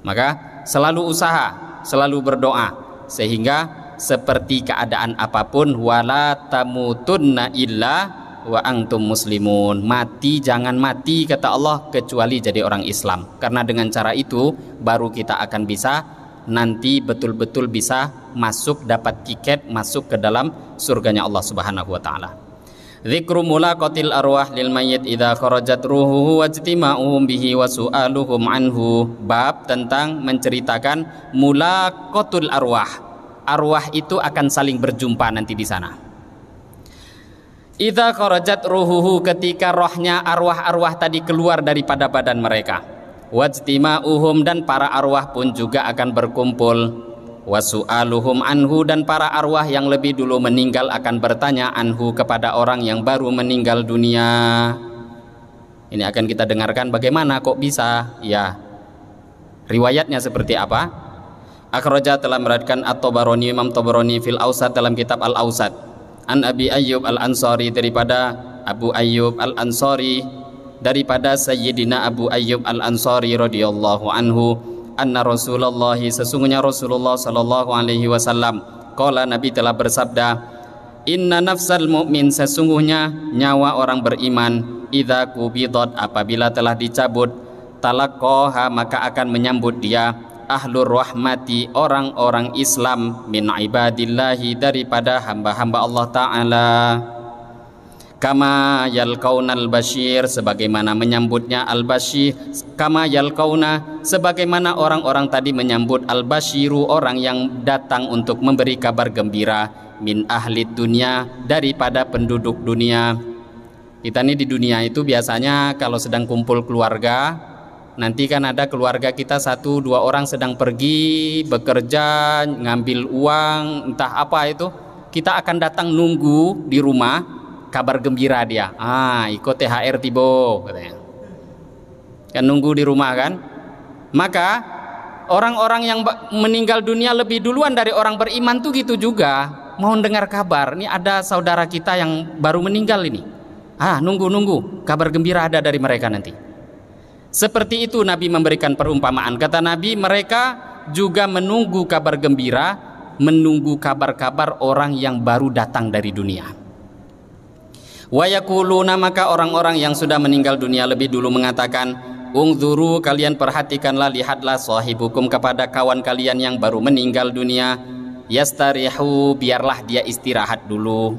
Maka selalu usaha, selalu berdoa, sehingga seperti keadaan apapun, wala tamutunna illa wa antum muslimun. Mati, jangan mati, kata Allah, kecuali jadi orang Islam. Karena dengan cara itu baru kita akan bisa nanti betul-betul bisa masuk, dapat tiket masuk ke dalam surganya Allah Subhanahu wa taala. Dzikru mulaqatil arwah lil mayyit idza kharajat ruhuhu wajtima'uhum bihi wa su'aluhum anhu. Bab tentang menceritakan mulaqatul arwah. Arwah itu akan saling berjumpa nanti di sana. Idza kharajat ruhuhu, ketika rohnya arwah-arwah tadi keluar daripada badan mereka. Wajtima'uhum, dan para arwah pun juga akan berkumpul. Wasu'aluhum anhu, dan para arwah yang lebih dulu meninggal akan bertanya anhu kepada orang yang baru meninggal dunia. Ini akan kita dengarkan bagaimana kok bisa, ya. Riwayatnya seperti apa? Akhraja telah meriwayatkan At-Tabarani, Imam Tabarani fil Awsat dalam kitab Al-Awsat. An Abi Ayyub Al-Ansari, daripada Abu Ayyub Al-Ansari, daripada Sayyidina Abu Ayyub Al-Ansari radhiyallahu anhu, anna Rasulullah, sesungguhnya Rasulullah sallallahu alaihi wasallam, qala, Nabi telah bersabda, inna nafsal mu'min, sesungguhnya nyawa orang beriman, idza qubidat, apabila telah dicabut, talaqqaha, maka akan menyambut dia ahlur rahmati, orang-orang Islam, min ibadillahi, daripada hamba-hamba Allah Ta'ala, kama yalqaunal bashir, sebagaimana menyambutnya al-bashir, kama yalqauna, sebagaimana orang-orang tadi menyambut al-bashiru, orang yang datang untuk memberi kabar gembira, min ahli dunia, daripada penduduk dunia. Kita ini di dunia itu biasanya kalau sedang kumpul keluarga, nanti kan ada keluarga kita 1-2 orang sedang pergi bekerja, ngambil uang, entah apa itu, kita akan datang nunggu di rumah kabar gembira dia. Ikut THR tibo, katanya. Kan nunggu di rumah kan. Maka orang-orang yang meninggal dunia lebih duluan dari orang beriman tuh gitu juga, mau dengar kabar, ini ada saudara kita yang baru meninggal ini. Nunggu kabar gembira ada dari mereka nanti. Seperti itu Nabi memberikan perumpamaan. Kata Nabi, mereka juga menunggu kabar gembira, menunggu kabar-kabar orang yang baru datang dari dunia. Wa yaquluna, maka orang-orang yang sudah meninggal dunia lebih dulu mengatakan, ungzuru, kalian perhatikanlah, lihatlah sahibukum, kepada kawan kalian yang baru meninggal dunia, yastarihu, biarlah dia istirahat dulu.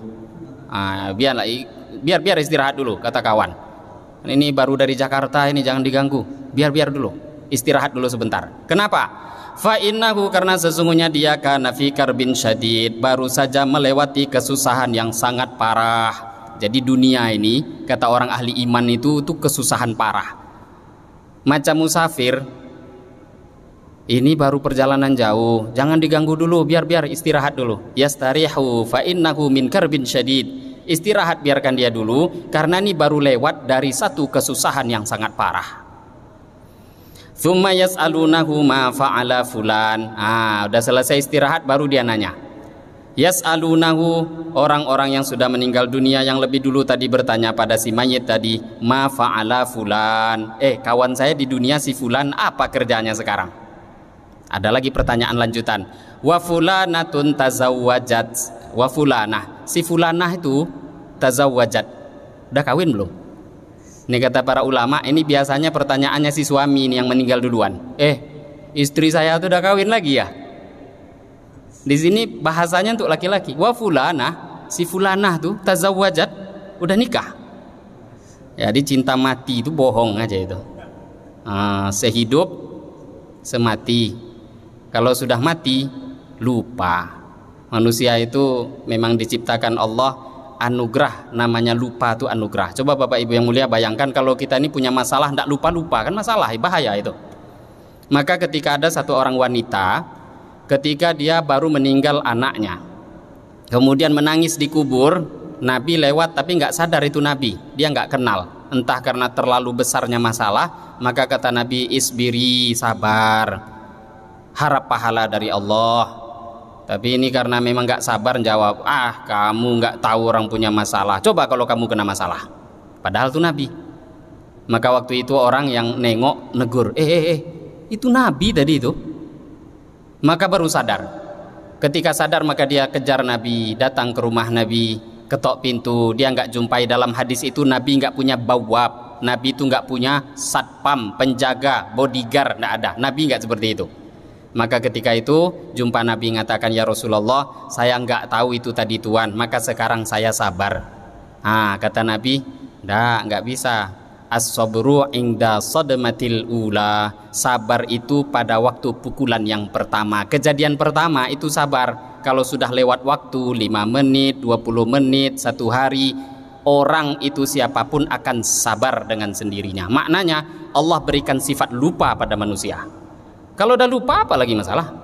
Biar istirahat dulu, kata kawan. Ini baru dari Jakarta, ini jangan diganggu. Biar dulu, istirahat dulu sebentar. Kenapa? Fa innahu, karena sesungguhnya dia kana fi karbin syadid, baru saja melewati kesusahan yang sangat parah. Jadi dunia ini, kata orang ahli iman itu kesusahan parah. Macam musafir, ini baru perjalanan jauh, jangan diganggu dulu, biar istirahat dulu. Yastarihu fa innahu min karbin syadid, istirahat, biarkan dia dulu, karena ini baru lewat dari satu kesusahan yang sangat parah. Tsumma yas'alunahu ma fa'ala fulan. Udah selesai istirahat baru dia nanya. Yas'alunahu, orang-orang yang sudah meninggal dunia yang lebih dulu tadi bertanya pada si mayit tadi, ma fa'ala fulan, kawan saya di dunia si fulan apa kerjanya sekarang? Ada lagi pertanyaan lanjutan. Wa fulanatun tazawwajat, wa fulanah, si fulanah itu tazawwajat, udah kawin belum? Ini kata para ulama, ini biasanya pertanyaannya si suami ini yang meninggal duluan. Istri saya tuh udah kawin lagi ya? Di sini bahasanya untuk laki-laki. Wa fulanah, si fulanah tuh tazawwajat, udah nikah. Jadi cinta mati itu bohong aja itu. Sehidup semati. Kalau sudah mati lupa. Manusia itu memang diciptakan Allah anugerah, namanya lupa itu anugerah. Coba Bapak Ibu yang mulia bayangkan kalau kita ini punya masalah tidak lupa-lupa, kan masalah, bahaya itu. Maka ketika ada satu orang wanita, ketika dia baru meninggal anaknya, kemudian menangis di kubur, Nabi lewat tapi nggak sadar itu Nabi, dia nggak kenal, entah karena terlalu besarnya masalah. Maka kata Nabi, isbiri, sabar, harap pahala dari Allah. Tapi ini karena memang nggak sabar jawab, kamu nggak tahu orang punya masalah, coba kalau kamu kena masalah. Padahal itu Nabi. Maka waktu itu orang yang nengok negur, itu Nabi tadi itu. Maka baru sadar. Ketika sadar maka dia kejar Nabi, datang ke rumah Nabi, ketok pintu. Dia nggak jumpai, dalam hadis itu Nabi nggak punya bawab, Nabi itu nggak punya satpam, penjaga, bodyguard, nggak ada. Nabi nggak seperti itu. Maka ketika itu jumpa Nabi, mengatakan, ya Rasulullah, saya nggak tahu itu tadi Tuhan, maka sekarang saya sabar. Kata Nabi, nggak bisa. As-sabru inda sadmatil ula, sabar itu pada waktu pukulan yang pertama, kejadian pertama itu sabar. Kalau sudah lewat waktu 5 menit, 20 menit, 1 hari, orang itu siapapun akan sabar dengan sendirinya. Maknanya Allah berikan sifat lupa pada manusia. Kalau udah lupa apa lagi masalah?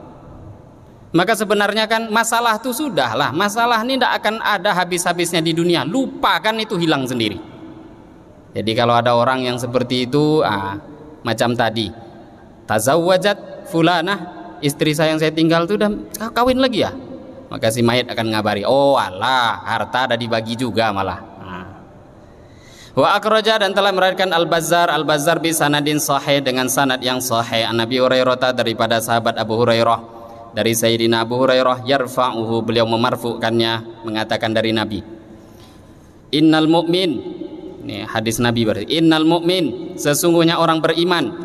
Maka sebenarnya kan masalah itu sudahlah, masalah ini tidak akan ada habis-habisnya di dunia. Lupa kan itu hilang sendiri. Jadi kalau ada orang yang seperti itu, macam tadi, tazawwajat fulanah, istri saya yang saya tinggal itu udah kawin lagi ya, maka si mayit akan ngabari, oh alah, harta ada dibagi juga malah. Wa akhraja, dan telah meriwayatkan Al-Bazzar bi sanadin sahih, dengan sanad yang sahih, an Nabi Hurairah, daripada sahabat Abu Hurairah, dari Sayyidina Abu Hurairah, yarfa'uhu, beliau memarfu'kannya, mengatakan dari Nabi, innal mu'min, ini hadis Nabi berarti, innal mu'min, sesungguhnya orang beriman,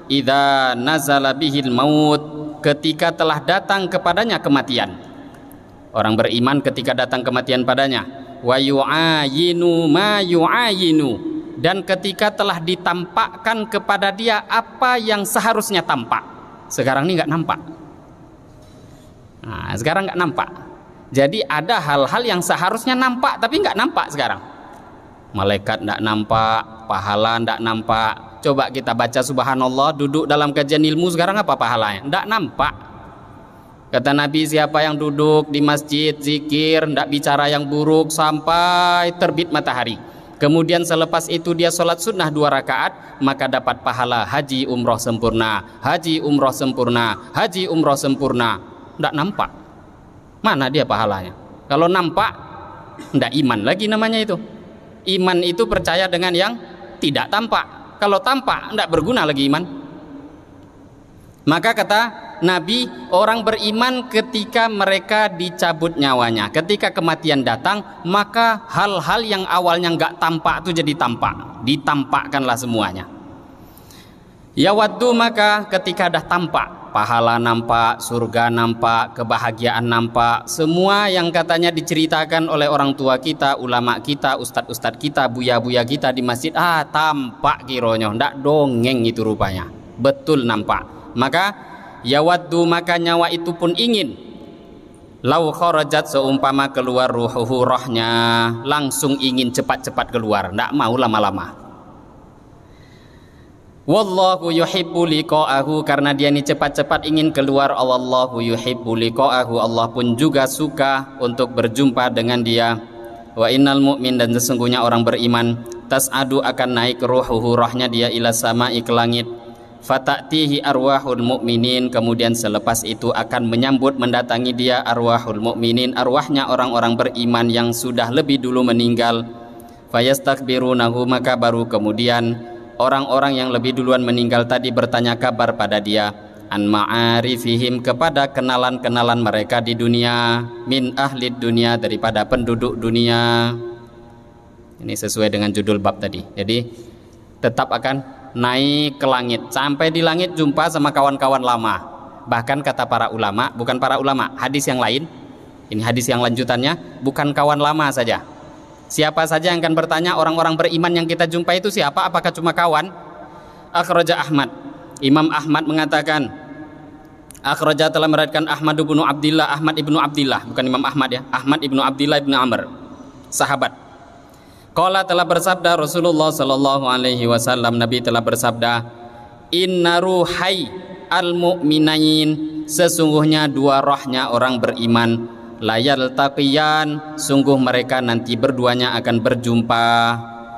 idza nazala bihil maut, ketika telah datang kepadanya kematian. Orang beriman ketika datang kematian padanya, wa yu'ayinu ma yu'ayinu, dan ketika telah ditampakkan kepada dia apa yang seharusnya tampak. Sekarang ini nggak nampak. Nah, sekarang nggak nampak. Jadi ada hal-hal yang seharusnya nampak tapi nggak nampak sekarang. Malaikat nggak nampak, pahala nggak nampak. Coba kita baca subhanallah, duduk dalam kajian ilmu, sekarang apa pahalanya? Nggak nampak. Kata Nabi, siapa yang duduk di masjid zikir, ndak bicara yang buruk sampai terbit matahari, kemudian selepas itu dia sholat sunnah 2 rakaat, maka dapat pahala haji umroh sempurna, haji umroh sempurna, haji umroh sempurna. Ndak nampak. Mana dia pahalanya? Kalau nampak, ndak iman lagi namanya itu. Iman itu percaya dengan yang tidak tampak. Kalau tampak, ndak berguna lagi iman. Maka kata Nabi, orang beriman ketika mereka dicabut nyawanya, ketika kematian datang, maka hal-hal yang awalnya nggak tampak itu jadi tampak, ditampakkanlah semuanya. Yawaddu, maka ketika dah tampak, pahala nampak, surga nampak, kebahagiaan nampak, semua yang katanya diceritakan oleh orang tua kita, ulama kita, ustadz-ustadz kita, buya-buya kita di masjid, tampak kironyo, ndak dongeng itu rupanya, betul nampak. Maka yawaddu, maka nyawa itu pun ingin, lau kharajat, seumpama keluar ruhuhu, rohnya langsung ingin cepat-cepat keluar, ndak mau lama-lama. Wallahu yuhibbu liqa'ahu, karena dia ini cepat-cepat ingin keluar. Wallahu yuhibbu liqa'ahu, Allah pun juga suka untuk berjumpa dengan dia. Wa innal mu'min, dan sesungguhnya orang beriman, tas'adu, akan naik ruhuhu, rohnya dia, ila sama'i, ke langit. Fata'tihi arwahul mu'minin, kemudian selepas itu akan menyambut, mendatangi dia arwahul mu'minin, arwahnya orang-orang beriman yang sudah lebih dulu meninggal. Fayastakbirunahu, maka baru kemudian orang-orang yang lebih duluan meninggal tadi bertanya kabar pada dia, an ma'arifihim, kepada kenalan-kenalan mereka di dunia, min ahlid dunia, daripada penduduk dunia. Ini sesuai dengan judul bab tadi. Jadi tetap akan naik ke langit, sampai di langit jumpa sama kawan-kawan lama. Bahkan kata para ulama, bukan para ulama, hadis yang lain, ini hadis yang lanjutannya, bukan kawan lama saja. Siapa saja yang akan bertanya, orang-orang beriman yang kita jumpai itu siapa? Apakah cuma kawan? Akhraja Ahmad, Imam Ahmad mengatakan, akhraja, telah meriwayatkan Ahmad ibnu Abdillah, Ahmad ibnu Abdillah, bukan Imam Ahmad ya, Ahmad ibnu Abdillah ibnu Amr, sahabat. Qala, telah bersabda Rasulullah sallallahu alaihi wasallam, Nabi telah bersabda, inna ruhai al-mu'minain, sesungguhnya 2 rohnya orang beriman, layal taqiyan, sungguh mereka nanti berduanya akan berjumpa,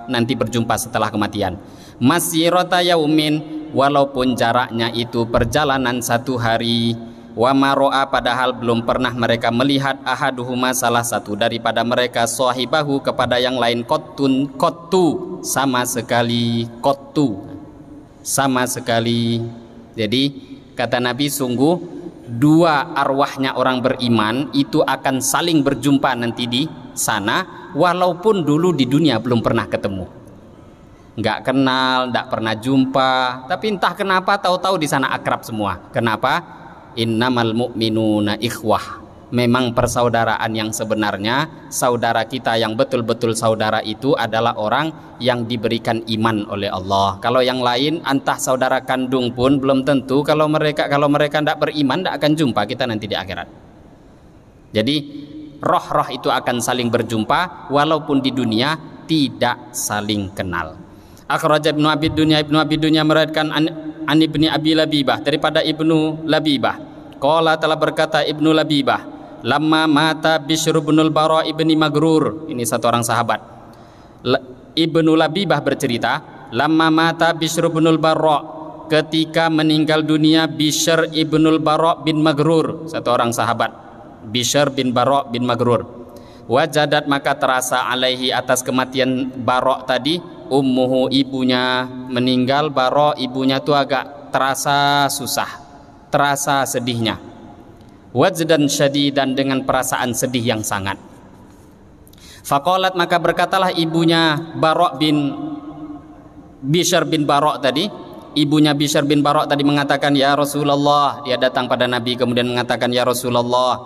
nanti berjumpa setelah kematian. Masirata yaumin, walaupun jaraknya itu perjalanan 1 hari. Wa maro'a, padahal belum pernah mereka melihat ahaduhuma, salah satu daripada mereka, sahibahu, kepada yang lain, qottu, sama sekali, qottu, sama sekali. Jadi kata Nabi, sungguh 2 arwahnya orang beriman itu akan saling berjumpa nanti di sana, walaupun dulu di dunia belum pernah ketemu, nggak kenal, nggak pernah jumpa, tapi entah kenapa tahu-tahu di sana akrab semua. Kenapa? Innamal mu'minuna ikhwah, memang persaudaraan yang sebenarnya, saudara kita yang betul-betul saudara itu adalah orang yang diberikan iman oleh Allah. Kalau yang lain, entah saudara kandung pun belum tentu, kalau mereka tidak beriman, tidak akan jumpa kita nanti di akhirat. Jadi roh-roh itu akan saling berjumpa walaupun di dunia tidak saling kenal. Akhraja Ibnu Abi Dunya meriwayatkan an Ibni Abi Labibah, daripada Ibnu Labibah. Qala, telah berkata Ibnu Labibah, lamma mata Bishr bin Bara ibni Magrur, ini satu orang sahabat. Ibnu Labibah bercerita, lamma mata Bishr ibnul Barra, ketika meninggal dunia Bishr ibnul Barra bin Maghrur, satu orang sahabat, Bishr bin Barra bin Maghrur. Wajadat, maka terasa alaihi, atas kematian Barra tadi, ummuhu, ibunya meninggal. Barra ibunya tuh agak terasa susah, terasa sedihnya. Wajdan syadidan, dengan perasaan sedih yang sangat. Faqalat, maka berkatalah ibunya Barra bin Bishr bin Barra tadi, ibunya Bishr bin Barra tadi mengatakan, ya Rasulullah, dia datang pada Nabi kemudian mengatakan, ya Rasulullah,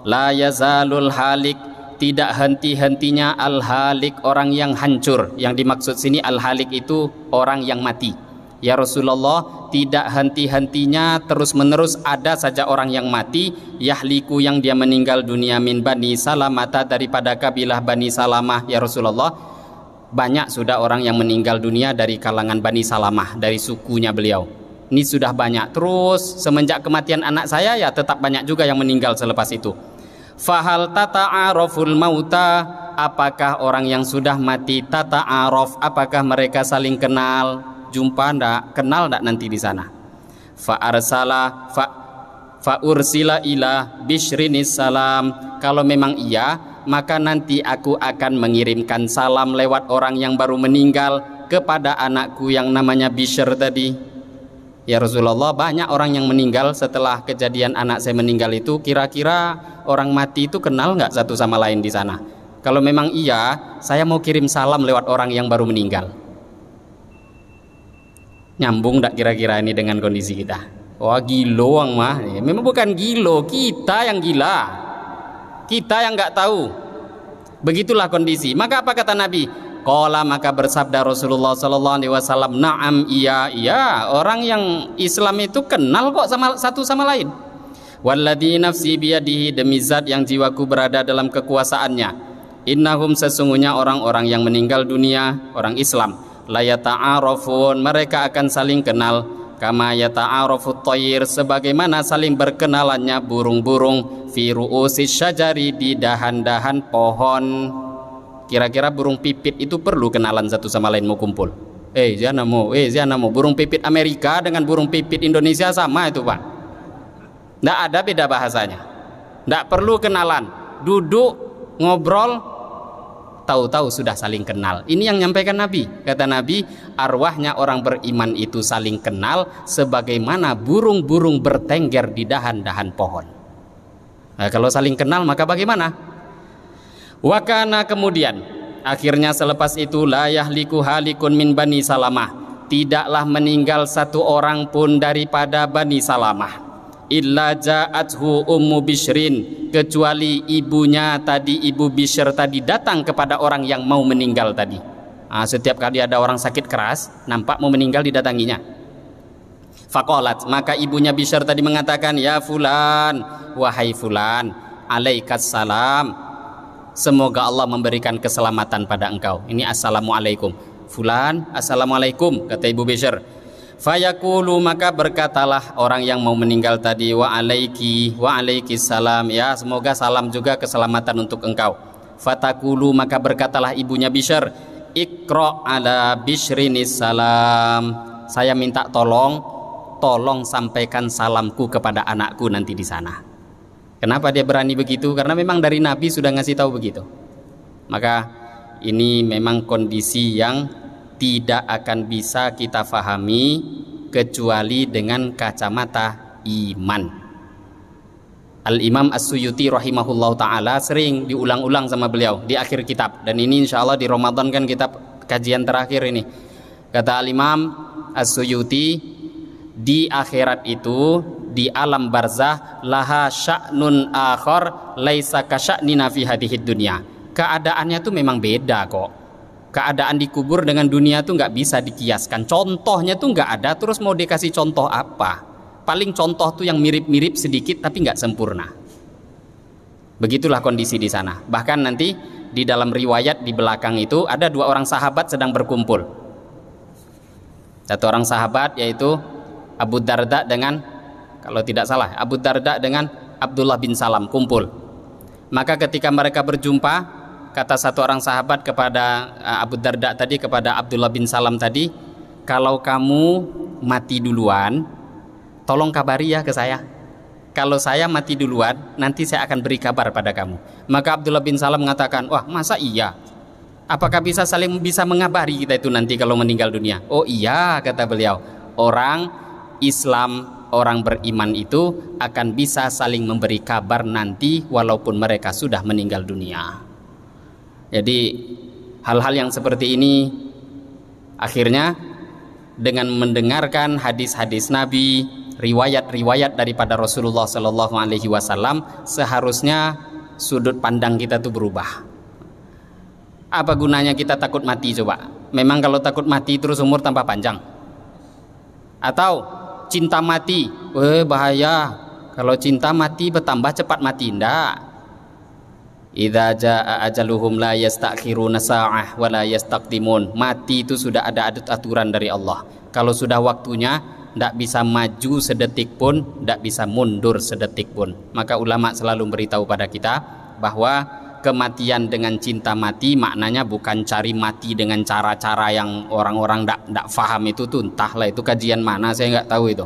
la yazalul halik, tidak henti-hentinya al-halik, orang yang hancur. Yang dimaksud sini al-halik itu orang yang mati. Ya Rasulullah, tidak henti-hentinya, terus-menerus ada saja orang yang mati, yahliku, yang dia meninggal dunia, min Bani Salamata, daripada kabilah Bani Salamah. Ya Rasulullah, banyak sudah orang yang meninggal dunia dari kalangan Bani Salamah, dari sukunya beliau. Ini sudah banyak. Terus semenjak kematian anak saya, ya tetap banyak juga yang meninggal selepas itu. Fahal tata'araful mauta, apakah orang yang sudah mati tata'araf, apakah mereka saling kenal? Jumpa ndak, kenal ndak nanti di sana? Fa ursila ila Bishrinis salam, kalau memang iya, maka nanti aku akan mengirimkan salam lewat orang yang baru meninggal kepada anakku yang namanya Bishr tadi. Ya Rasulullah, banyak orang yang meninggal setelah kejadian anak saya meninggal itu. Kira-kira orang mati itu kenal nggak satu sama lain di sana? Kalau memang iya, saya mau kirim salam lewat orang yang baru meninggal. Nyambung tak kira-kira ini dengan kondisi kita? Wah, gilo ang mah. Memang bukan gilo, kita yang gila, kita yang nggak tahu. Begitulah kondisi. Maka apa kata Nabi? Qala, maka bersabda Rasulullah sallallahu alaihi wasallam, na'am, iya, iya, orang yang Islam itu kenal kok sama satu sama lain. Walladzi nafsi biyadihi, demi zat yang jiwaku berada dalam kekuasaannya, innahum, sesungguhnya orang-orang yang meninggal dunia, orang Islam, la yata'arafun, mereka akan saling kenal, kama yata'arafut thayyir, sebagaimana saling berkenalannya burung-burung, fi ru'usis syajari, di dahan-dahan pohon. Kira-kira burung pipit itu perlu kenalan satu sama lain mau kumpul? Zianamo, burung pipit Amerika dengan burung pipit Indonesia sama itu, Pak. Nggak ada beda bahasanya. Nggak perlu kenalan, duduk ngobrol, tahu-tahu sudah saling kenal. Ini yang nyampaikan Nabi. Kata Nabi, arwahnya orang beriman itu saling kenal sebagaimana burung-burung bertengger di dahan-dahan pohon. Nah, kalau saling kenal maka bagaimana? Wakana, kemudian akhirnya selepas itu, la yahliku halikun min Bani Salamah, tidaklah meninggal satu orang pun daripada Bani Salamah, illa ja'athu ummu Bishrin, kecuali ibunya tadi, ibu Bishr tadi datang kepada orang yang mau meninggal tadi. Nah, setiap kali ada orang sakit keras, nampak mau meninggal, didatanginya. Faqalat, maka ibunya Bishr tadi mengatakan, ya fulan, wahai fulan, alaikas salam, semoga Allah memberikan keselamatan pada engkau. Ini assalamualaikum. Fulan, assalamualaikum, kata ibu Bishr. Fayaqulu, maka berkatalah orang yang mau meninggal tadi, wa alaiki salam, ya semoga salam juga keselamatan untuk engkau. Fatakulu, maka berkatalah ibunya Bishr, iqra ala Bishrinis salam, saya minta tolong sampaikan salamku kepada anakku nanti di sana. Kenapa dia berani begitu? Karena memang dari Nabi sudah ngasih tahu begitu. Maka ini memang kondisi yang tidak akan bisa kita fahami kecuali dengan kacamata iman. Al-Imam As-Suyuti rahimahullah ta'ala sering diulang-ulang sama beliau di akhir kitab. Dan ini insya Allah di Ramadan kan kitab kajian terakhir ini. Kata Al-Imam As-Suyuti, di akhirat itu, di alam barzah, laha sya'nun akhar laisa kasya'nina fi hadhid dunya. Keadaannya tuh memang beda kok. Keadaan di kubur dengan dunia tuh nggak bisa dikiaskan. Contohnya tuh nggak ada. Terus mau dikasih contoh apa? Paling contoh tuh yang mirip-mirip sedikit tapi nggak sempurna. Begitulah kondisi di sana. Bahkan nanti di dalam riwayat di belakang itu ada dua orang sahabat sedang berkumpul. Satu orang sahabat yaitu Abu Darda dengan, kalau tidak salah, Abu Darda dengan Abdullah bin Salam kumpul. Maka ketika mereka berjumpa, kata satu orang sahabat kepada Abu Darda tadi, kepada Abdullah bin Salam tadi, kalau kamu mati duluan, tolong kabari ya ke saya. Kalau saya mati duluan, nanti saya akan beri kabar pada kamu. Maka Abdullah bin Salam mengatakan, wah masa iya? Apakah bisa saling bisa mengabari kita itu nanti kalau meninggal dunia? Oh iya, kata beliau. Orang Islam, orang beriman itu akan bisa saling memberi kabar nanti walaupun mereka sudah meninggal dunia. Jadi hal-hal yang seperti ini akhirnya dengan mendengarkan hadis-hadis Nabi, riwayat-riwayat daripada Rasulullah Sallallahu Alaihi Wasallam, seharusnya sudut pandang kita tuh berubah. Apa gunanya kita takut mati coba? Memang kalau takut mati terus umur tambah panjang? Atau cinta mati? Bahaya. Kalau cinta mati bertambah cepat mati. Ndak. Idza jaa ajaluhum la yastakhiruna sa'ah wa la yastaqdimun. Mati itu sudah ada aturan dari Allah. Kalau sudah waktunya, ndak bisa maju sedetik pun, ndak bisa mundur sedetik pun. Maka ulama selalu beritahu pada kita bahwa kematian dengan cinta mati maknanya bukan cari mati dengan cara-cara yang orang-orang ndak faham itu tuh, entahlah itu kajian mana saya nggak tahu itu.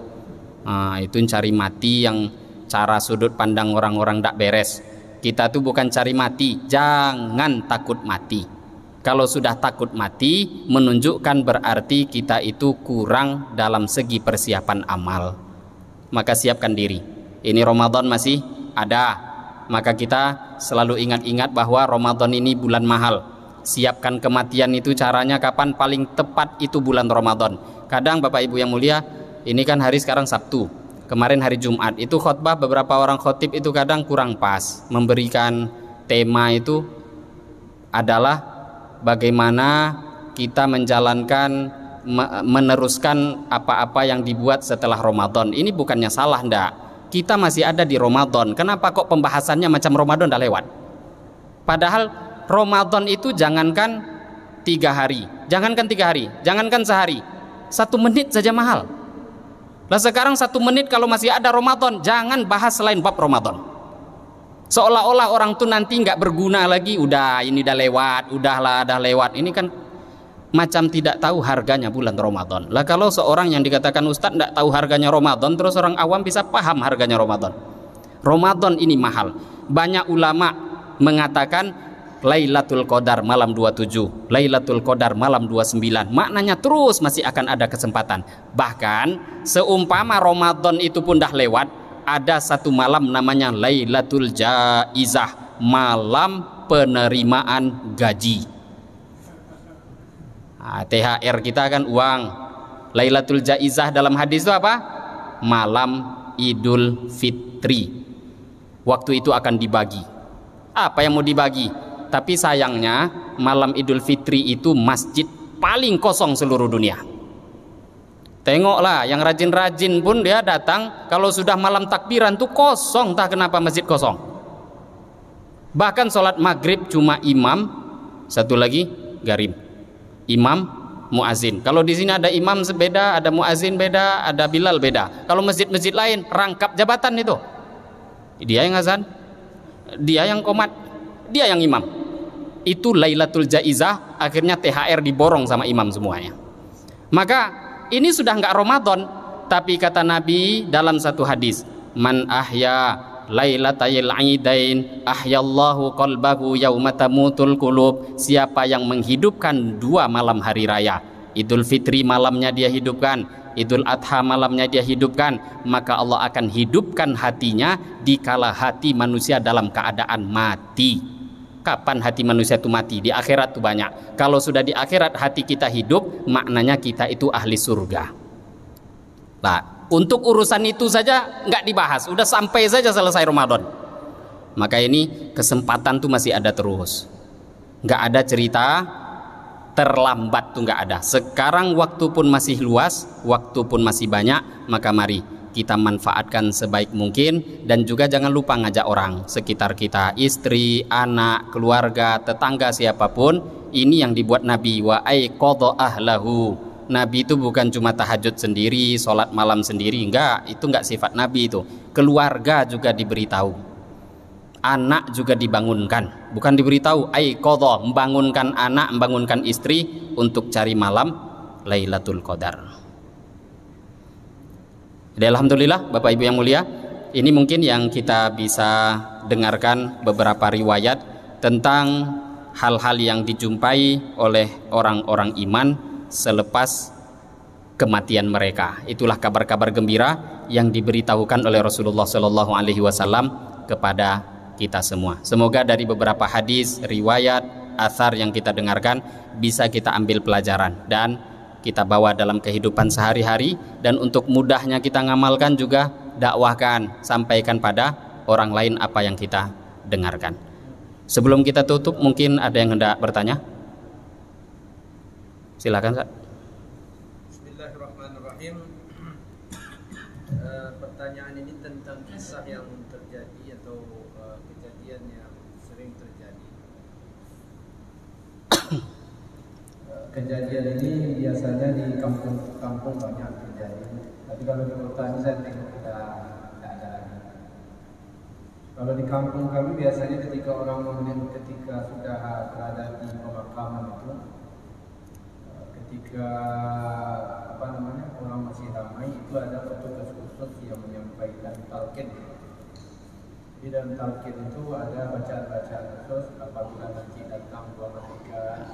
Itu cari mati yang cara sudut pandang orang-orang ndak beres. Kita tuh bukan cari mati, jangan takut mati. Kalau sudah takut mati, menunjukkan berarti kita itu kurang dalam segi persiapan amal. Maka siapkan diri. Ini Ramadan masih ada. Maka kita selalu ingat-ingat bahwa Ramadan ini bulan mahal. Siapkan kematian itu caranya kapan? Paling tepat itu bulan Ramadan. Kadang Bapak Ibu yang mulia, ini kan hari sekarang Sabtu, kemarin hari Jumat, itu khotbah beberapa orang khotib itu kadang kurang pas. Memberikan tema itu adalah bagaimana kita menjalankan, meneruskan apa-apa yang dibuat setelah Ramadan. Ini bukannya salah, ndak. Kita masih ada di Ramadan. Kenapa kok pembahasannya macam Ramadan dah lewat? Padahal Ramadan itu jangankan 3 hari, jangankan 3 hari, jangankan sehari, 1 menit saja mahal. Lah sekarang 1 menit kalau masih ada Ramadan, jangan bahas selain bab Ramadan. Seolah-olah orang tuh nanti nggak berguna lagi. Udah, ini dah lewat, udahlah, dah lewat. Ini kan macam tidak tahu harganya bulan Ramadan. Lah kalau seorang yang dikatakan Ustadz tidak tahu harganya Ramadan, terus orang awam bisa paham harganya Ramadan. Ramadan ini mahal. Banyak ulama mengatakan Lailatul Qadar malam 27, Lailatul Qadar malam 29. Maknanya terus masih akan ada kesempatan. Bahkan seumpama Ramadan itu pun dah lewat, ada satu malam namanya Lailatul Jaizah, malam penerimaan gaji. THR kita kan uang. Lailatul Jaizah dalam hadis itu apa? Malam Idul Fitri. Waktu itu akan dibagi. Apa yang mau dibagi? Tapi sayangnya malam Idul Fitri itu masjid paling kosong seluruh dunia. Tengoklah yang rajin-rajin pun dia datang, kalau sudah malam takbiran tuh kosong. Entah kenapa masjid kosong. Bahkan sholat maghrib cuma imam, satu lagi garim, imam, muazin. Kalau di sini ada imam beda, ada muazin beda, ada bilal beda. Kalau masjid-masjid lain rangkap jabatan itu. Dia yang azan, dia yang qomat, dia yang imam. Itu Lailatul Jaizah, akhirnya THR diborong sama imam semuanya. Maka ini sudah nggak Ramadan, tapi kata Nabi dalam satu hadis, man ahya lailatayil aidain ahyallahu qalbahu yauma tamutul qulub. Siapa yang menghidupkan 2 malam hari raya, Idul Fitri malamnya dia hidupkan, Idul Adha malamnya dia hidupkan, maka Allah akan hidupkan hatinya dikala hati manusia dalam keadaan mati. Kapan hati manusia itu mati? Di akhirat itu banyak. Kalau sudah di akhirat hati kita hidup, maknanya kita itu ahli surga. Nah, untuk urusan itu saja nggak dibahas, udah sampai saja selesai Ramadan. Maka ini kesempatan tuh masih ada terus. Nggak ada cerita terlambat tuh, nggak ada. Sekarang waktu pun masih luas, waktu pun masih banyak, maka mari kita manfaatkan sebaik mungkin. Dan juga jangan lupa ngajak orang sekitar kita, istri, anak, keluarga, tetangga, siapapun. Ini yang dibuat Nabi, wa aiqadha ahlahu. Nabi itu bukan cuma tahajud sendiri, sholat malam sendiri, enggak, itu enggak sifat Nabi itu. Keluarga juga diberitahu. anak juga dibangunkan, bukan diberitahu ai qadha, membangunkan anak, membangunkan istri untuk cari malam Lailatul Qadar. Jadi alhamdulillah Bapak Ibu yang mulia, ini mungkin yang kita bisa dengarkan beberapa riwayat tentang hal-hal yang dijumpai oleh orang-orang iman selepas kematian mereka. Itulah kabar-kabar gembira yang diberitahukan oleh Rasulullah Shallallahu Alaihi Wasallam kepada kita semua. Semoga dari beberapa hadis, riwayat, athar yang kita dengarkan bisa kita ambil pelajaran dan kita bawa dalam kehidupan sehari-hari, dan untuk mudahnya kita ngamalkan juga dakwahkan, sampaikan pada orang lain apa yang kita dengarkan. Sebelum kita tutup, mungkin ada yang hendak bertanya? Silakan, Pak.
Bismillahirrahmanirrahim. Pertanyaan ini tentang kisah yang terjadi atau kejadian yang sering terjadi. Kejadian ini biasanya di kampung-kampung banyak terjadi, tapi kalau di kota ini saya tengok tidak ada lagi. Kalau di kampung kami biasanya ketika sudah berada di pemakaman itu, ketika orang masih ramai, itu ada petugas khusus yang menyampaikan talqin. Di dalam talqin itu ada bacaan-bacaan khusus apabila nanti datang dua malaikat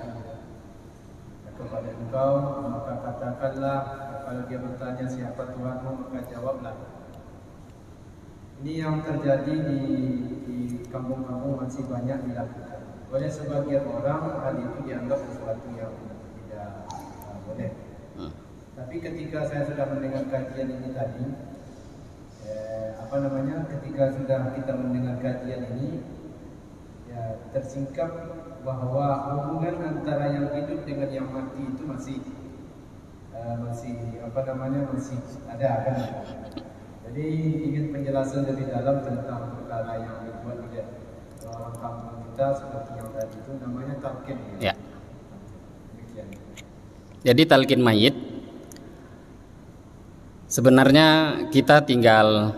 kepada engkau, maka katakanlah, kalau dia bertanya siapa Tuhanmu, maka jawablah. Ini yang terjadi di kampung-kampung masih banyak dilakukan. Oleh sebagian orang, hal itu dianggap sesuatu yang tidak boleh. Tapi ketika saya sudah mendengar kajian ini tadi, ketika sudah kita mendengar kajian ini, ya tersingkap bahwa hubungan antara yang hidup dengan yang mati itu masih ada kan. Jadi ingin penjelasan lebih dalam tentang perkara yang dibuat oleh orang kampung kita seperti yang tadi itu namanya talqin.
Ya. Jadi talqin mayit sebenarnya kita tinggal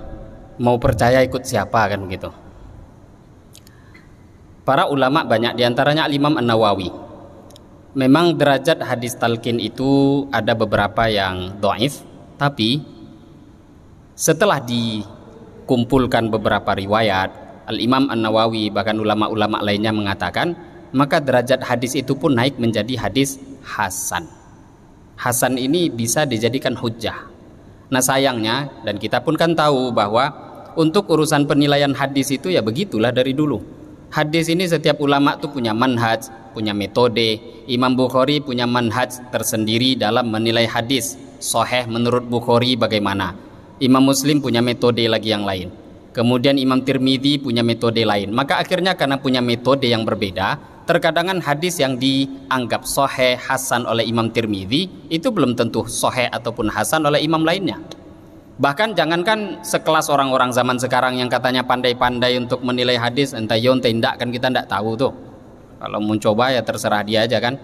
mau percaya ikut siapa kan begitu. Para ulama banyak, diantaranya Imam An-Nawawi. Memang derajat hadis talqin itu ada beberapa yang dhaif, tapi setelah dikumpulkan beberapa riwayat, Al-Imam An-Nawawi bahkan ulama-ulama lainnya mengatakan, maka derajat hadis itu pun naik menjadi hadis hasan. Hasan ini bisa dijadikan hujjah. Nah sayangnya, dan kita pun kan tahu bahwa untuk urusan penilaian hadis itu ya begitulah dari dulu. Hadis ini setiap ulama tuh punya manhaj, punya metode. Imam Bukhari punya manhaj tersendiri dalam menilai hadis. Sahih menurut Bukhari bagaimana? Imam Muslim punya metode lagi yang lain. Kemudian Imam Tirmidzi punya metode lain. Maka akhirnya karena punya metode yang berbeda, terkadang hadis yang dianggap sahih hasan oleh Imam Tirmidzi itu belum tentu sahih ataupun hasan oleh imam lainnya. Bahkan jangankan sekelas orang-orang zaman sekarang yang katanya pandai-pandai untuk menilai hadis, entah yon tindak kan kita tidak tahu tuh. Kalau mau coba ya terserah dia aja kan.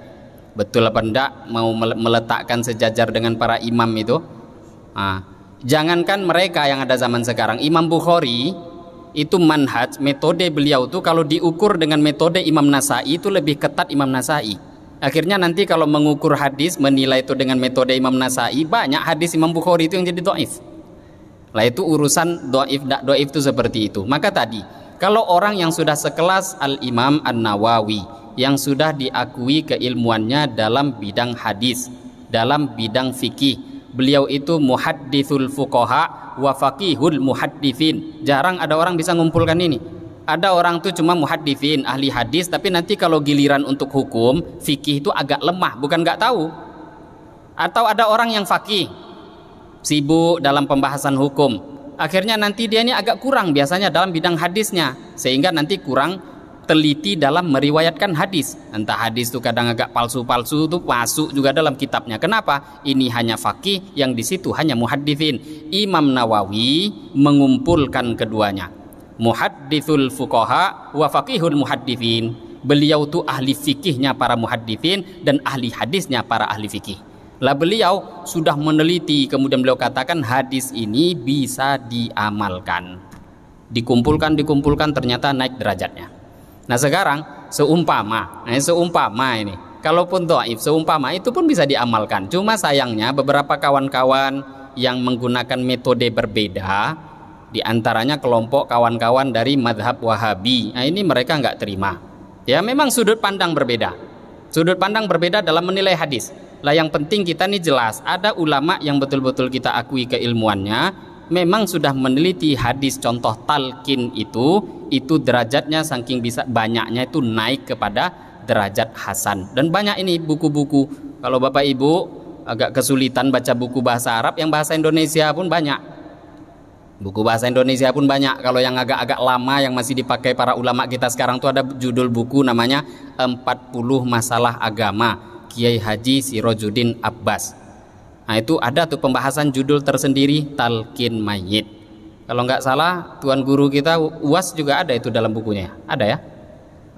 Betul apa enggak mau meletakkan sejajar dengan para imam itu. Jangankan mereka yang ada zaman sekarang, Imam Bukhari itu manhaj, metode beliau tuh kalau diukur dengan metode Imam Nasai itu lebih ketat Imam Nasai. Akhirnya nanti kalau mengukur hadis, menilai itu dengan metode Imam Nasai, banyak hadis Imam Bukhari itu yang jadi dhaif. Lah itu urusan dhaif dhaif itu seperti itu. Maka tadi kalau orang yang sudah sekelas Al-Imam An-Nawawi yang sudah diakui keilmuannya dalam bidang hadis, dalam bidang fikih, beliau itu muhadditsul fuqaha wa faqihul muhadditsin. Jarang ada orang bisa mengumpulkan ini. Ada orang tuh cuma muhadditsin, ahli hadis, tapi nanti kalau giliran untuk hukum fikih itu agak lemah, bukan nggak tahu. Atau ada orang yang faqih sibuk dalam pembahasan hukum, akhirnya nanti dia ini agak kurang biasanya dalam bidang hadisnya, sehingga nanti kurang teliti dalam meriwayatkan hadis. Entah hadis itu kadang agak palsu-palsu itu masuk juga dalam kitabnya. Kenapa? Ini hanya faqih, yang di situ hanya muhadditsin. Imam Nawawi mengumpulkan keduanya, muhadditsul fuqaha wa faqihul muhadditsin. Beliau tuh ahli fikihnya para muhadditsin dan ahli hadisnya para ahli fikih. Lah beliau sudah meneliti, kemudian beliau katakan hadis ini bisa diamalkan. dikumpulkan ternyata naik derajatnya. Nah sekarang seumpama ini, kalaupun dhaif, seumpama itu pun bisa diamalkan. Cuma sayangnya beberapa kawan-kawan yang menggunakan metode berbeda, diantaranya kelompok kawan-kawan dari madhab Wahabi. Nah ini mereka nggak terima. Ya memang sudut pandang berbeda. Sudut pandang berbeda dalam menilai hadis. Lah yang penting kita nih jelas, ada ulama yang betul-betul kita akui keilmuannya, memang sudah meneliti hadis contoh talqin itu derajatnya saking bisa banyaknya itu naik kepada derajat hasan. Dan banyak ini buku-buku. Kalau Bapak Ibu agak kesulitan baca buku bahasa Arab, yang bahasa Indonesia pun banyak. Buku bahasa Indonesia pun banyak. Kalau yang agak-agak lama yang masih dipakai para ulama kita sekarang tuh ada judul buku namanya 40 Masalah Agama Kiai Haji Sirojudin Abbas. Nah itu ada tuh pembahasan judul tersendiri talqin mayit. Kalau nggak salah tuan guru kita UAS juga ada itu dalam bukunya. Ada ya?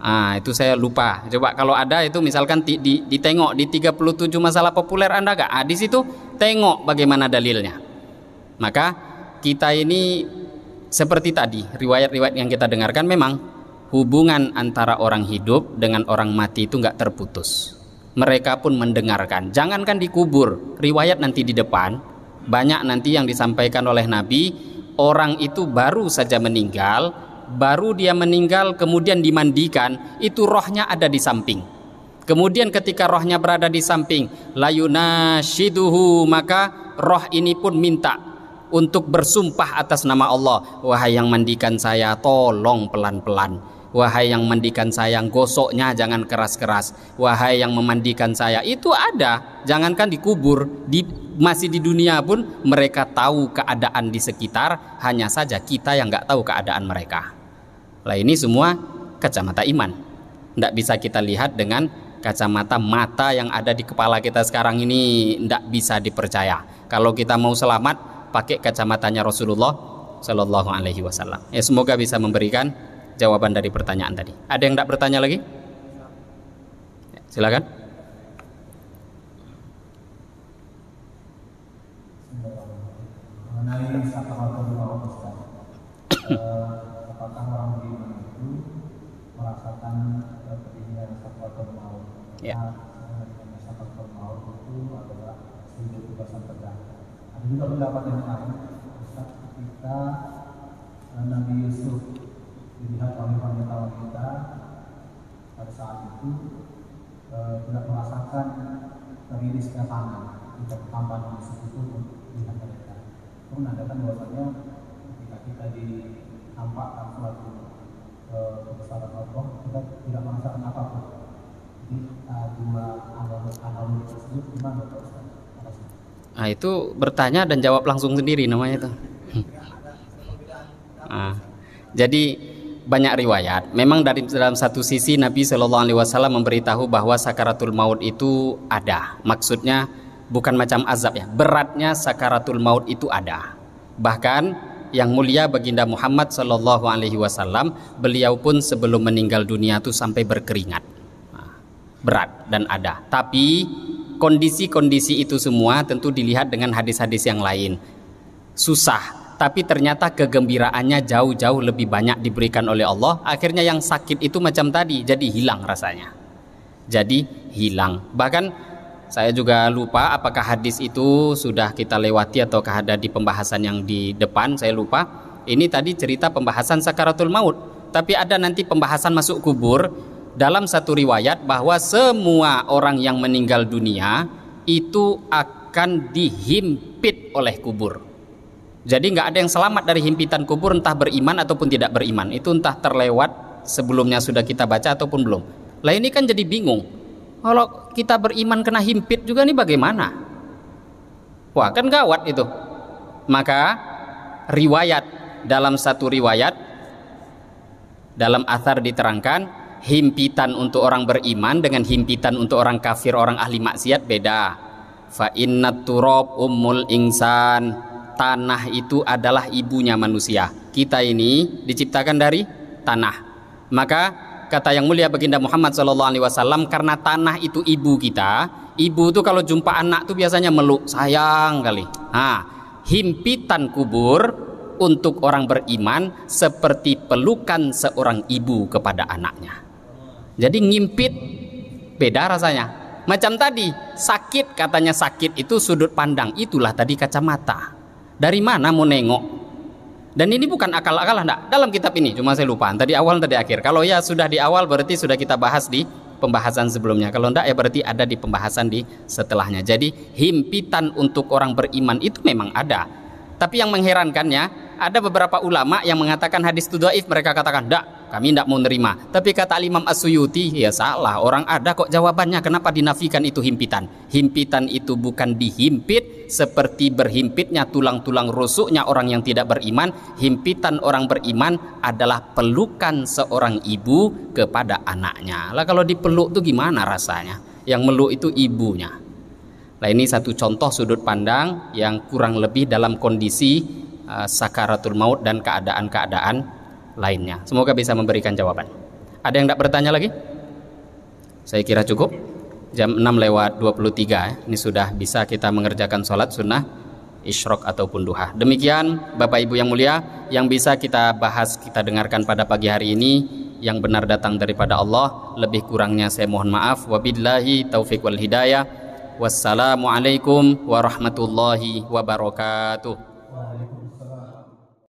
Ah itu saya lupa. Coba kalau ada itu misalkan ditengok di 37 masalah populer Anda nggak? Ah di situ tengok bagaimana dalilnya. Maka kita ini seperti tadi riwayat-riwayat yang kita dengarkan, memang hubungan antara orang hidup dengan orang mati itu nggak terputus. Mereka pun mendengarkan. Jangankan dikubur, riwayat nanti di depan banyak nanti yang disampaikan oleh Nabi, orang itu baru saja meninggal, baru dia meninggal kemudian dimandikan, itu rohnya ada di samping. Kemudian ketika rohnya berada di samping, layunashiduhu, maka roh ini pun minta untuk bersumpah atas nama Allah. Wahai yang mandikan saya, tolong pelan-pelan. Wahai yang mandikan saya, gosoknya jangan keras-keras. Wahai yang memandikan saya, itu ada. Jangankan dikubur, masih di dunia pun mereka tahu keadaan di sekitar. Hanya saja kita yang nggak tahu keadaan mereka. Lah ini semua kacamata iman. Nggak bisa kita lihat dengan kacamata mata yang ada di kepala kita sekarang ini. Nggak bisa dipercaya. Kalau kita mau selamat, pakai kacamatanya Rasulullah Shallallahu Alaihi Wasallam. Ya semoga bisa memberikan jawaban dari pertanyaan tadi. Ada yang tidak bertanya lagi? Ya, silakan.
Mengenai sakaratul maut, apakah orang beriman itu merasakan pedihnya sakaratul maut?
Ya.
Sakaratul maut itu adalah 1000 tugasan pedang. Ada juga pendapat yang lain, ketika Nabi Yusuf dilihat oleh wanita-wanita pada saat itu tidak merasakan teririsnya tangan ketika tampan Yusuf itu melihat mereka. Itu menandakan bahwasanya ketika kita ditampakkan suatu kebesaran Allah, kita tidak merasakan apapun. Jadi dua analogi tersebut gimana Pak Ustaz?
Nah itu bertanya dan jawab langsung sendiri namanya itu. Nah, jadi banyak riwayat. Memang dalam satu sisi Nabi Shallallahu Alaihi Wasallam memberitahu bahwa sakaratul maut itu ada. Maksudnya bukan macam azab ya. Beratnya sakaratul maut itu ada. Bahkan yang mulia baginda Muhammad Shallallahu Alaihi Wasallam, beliau pun sebelum meninggal dunia itu sampai berkeringat. Berat dan ada. Tapi kondisi-kondisi itu semua tentu dilihat dengan hadis-hadis yang lain. Susah. Tapi ternyata kegembiraannya jauh-jauh lebih banyak diberikan oleh Allah. Akhirnya yang sakit itu macam tadi, jadi hilang rasanya. Jadi hilang. Bahkan saya juga lupa apakah hadis itu sudah kita lewati ataukah ada di pembahasan yang di depan, saya lupa. Ini tadi cerita pembahasan sakaratul maut. Tapi ada nanti pembahasan masuk kubur. Dalam satu riwayat bahwa semua orang yang meninggal dunia itu akan dihimpit oleh kubur. Jadi nggak ada yang selamat dari himpitan kubur, entah beriman ataupun tidak beriman. Itu entah terlewat sebelumnya sudah kita baca ataupun belum. Lah ini kan jadi bingung. Kalau kita beriman kena himpit juga nih bagaimana? Wah kan gawat itu. Maka riwayat, dalam satu riwayat, dalam athar diterangkan, himpitan untuk orang beriman dengan himpitan untuk orang kafir, orang ahli maksiat beda. Fa innat turab ummul insan. Tanah itu adalah ibunya manusia. Kita ini diciptakan dari tanah. Maka kata yang mulia baginda Muhammad SAW, karena tanah itu ibu kita. Ibu itu kalau jumpa anak tuh biasanya meluk, sayang kali. Nah, himpitan kubur untuk orang beriman seperti pelukan seorang ibu kepada anaknya. Jadi ngimpit beda rasanya. Macam tadi, sakit, katanya sakit itu sudut pandang, itulah tadi kacamata. Dari mana mau nengok? Dan ini bukan akal-akalan, enggak. Dalam kitab ini, cuma saya lupa tadi awal tadi akhir. Kalau ya sudah di awal berarti sudah kita bahas di pembahasan sebelumnya. Kalau enggak ya berarti ada di pembahasan di setelahnya. Jadi himpitan untuk orang beriman itu memang ada. Tapi yang mengherankannya, ada beberapa ulama yang mengatakan hadis itu dhaif. Mereka katakan, enggak, kami tidak mau nerima. Tapi kata Imam As-Suyuti, ya salah, orang ada kok jawabannya. Kenapa dinafikan itu himpitan? Himpitan itu bukan dihimpit seperti berhimpitnya tulang-tulang rusuknya orang yang tidak beriman. Himpitan orang beriman adalah pelukan seorang ibu kepada anaknya. Lah kalau dipeluk itu gimana rasanya? Yang meluk itu ibunya. Nah, ini satu contoh sudut pandang yang kurang lebih dalam kondisi sakaratul maut dan keadaan-keadaan lainnya. Semoga bisa memberikan jawaban. Ada yang tidak bertanya lagi? Saya kira cukup. Jam 6:23 ini sudah bisa kita mengerjakan sholat sunnah isyraq ataupun duha. Demikian Bapak Ibu yang mulia yang bisa kita bahas, kita dengarkan pada pagi hari ini. Yang benar datang daripada Allah, lebih kurangnya saya mohon maaf. Wabillahi taufiq wal hidayah. Wassalamualaikum warahmatullahi wabarakatuh.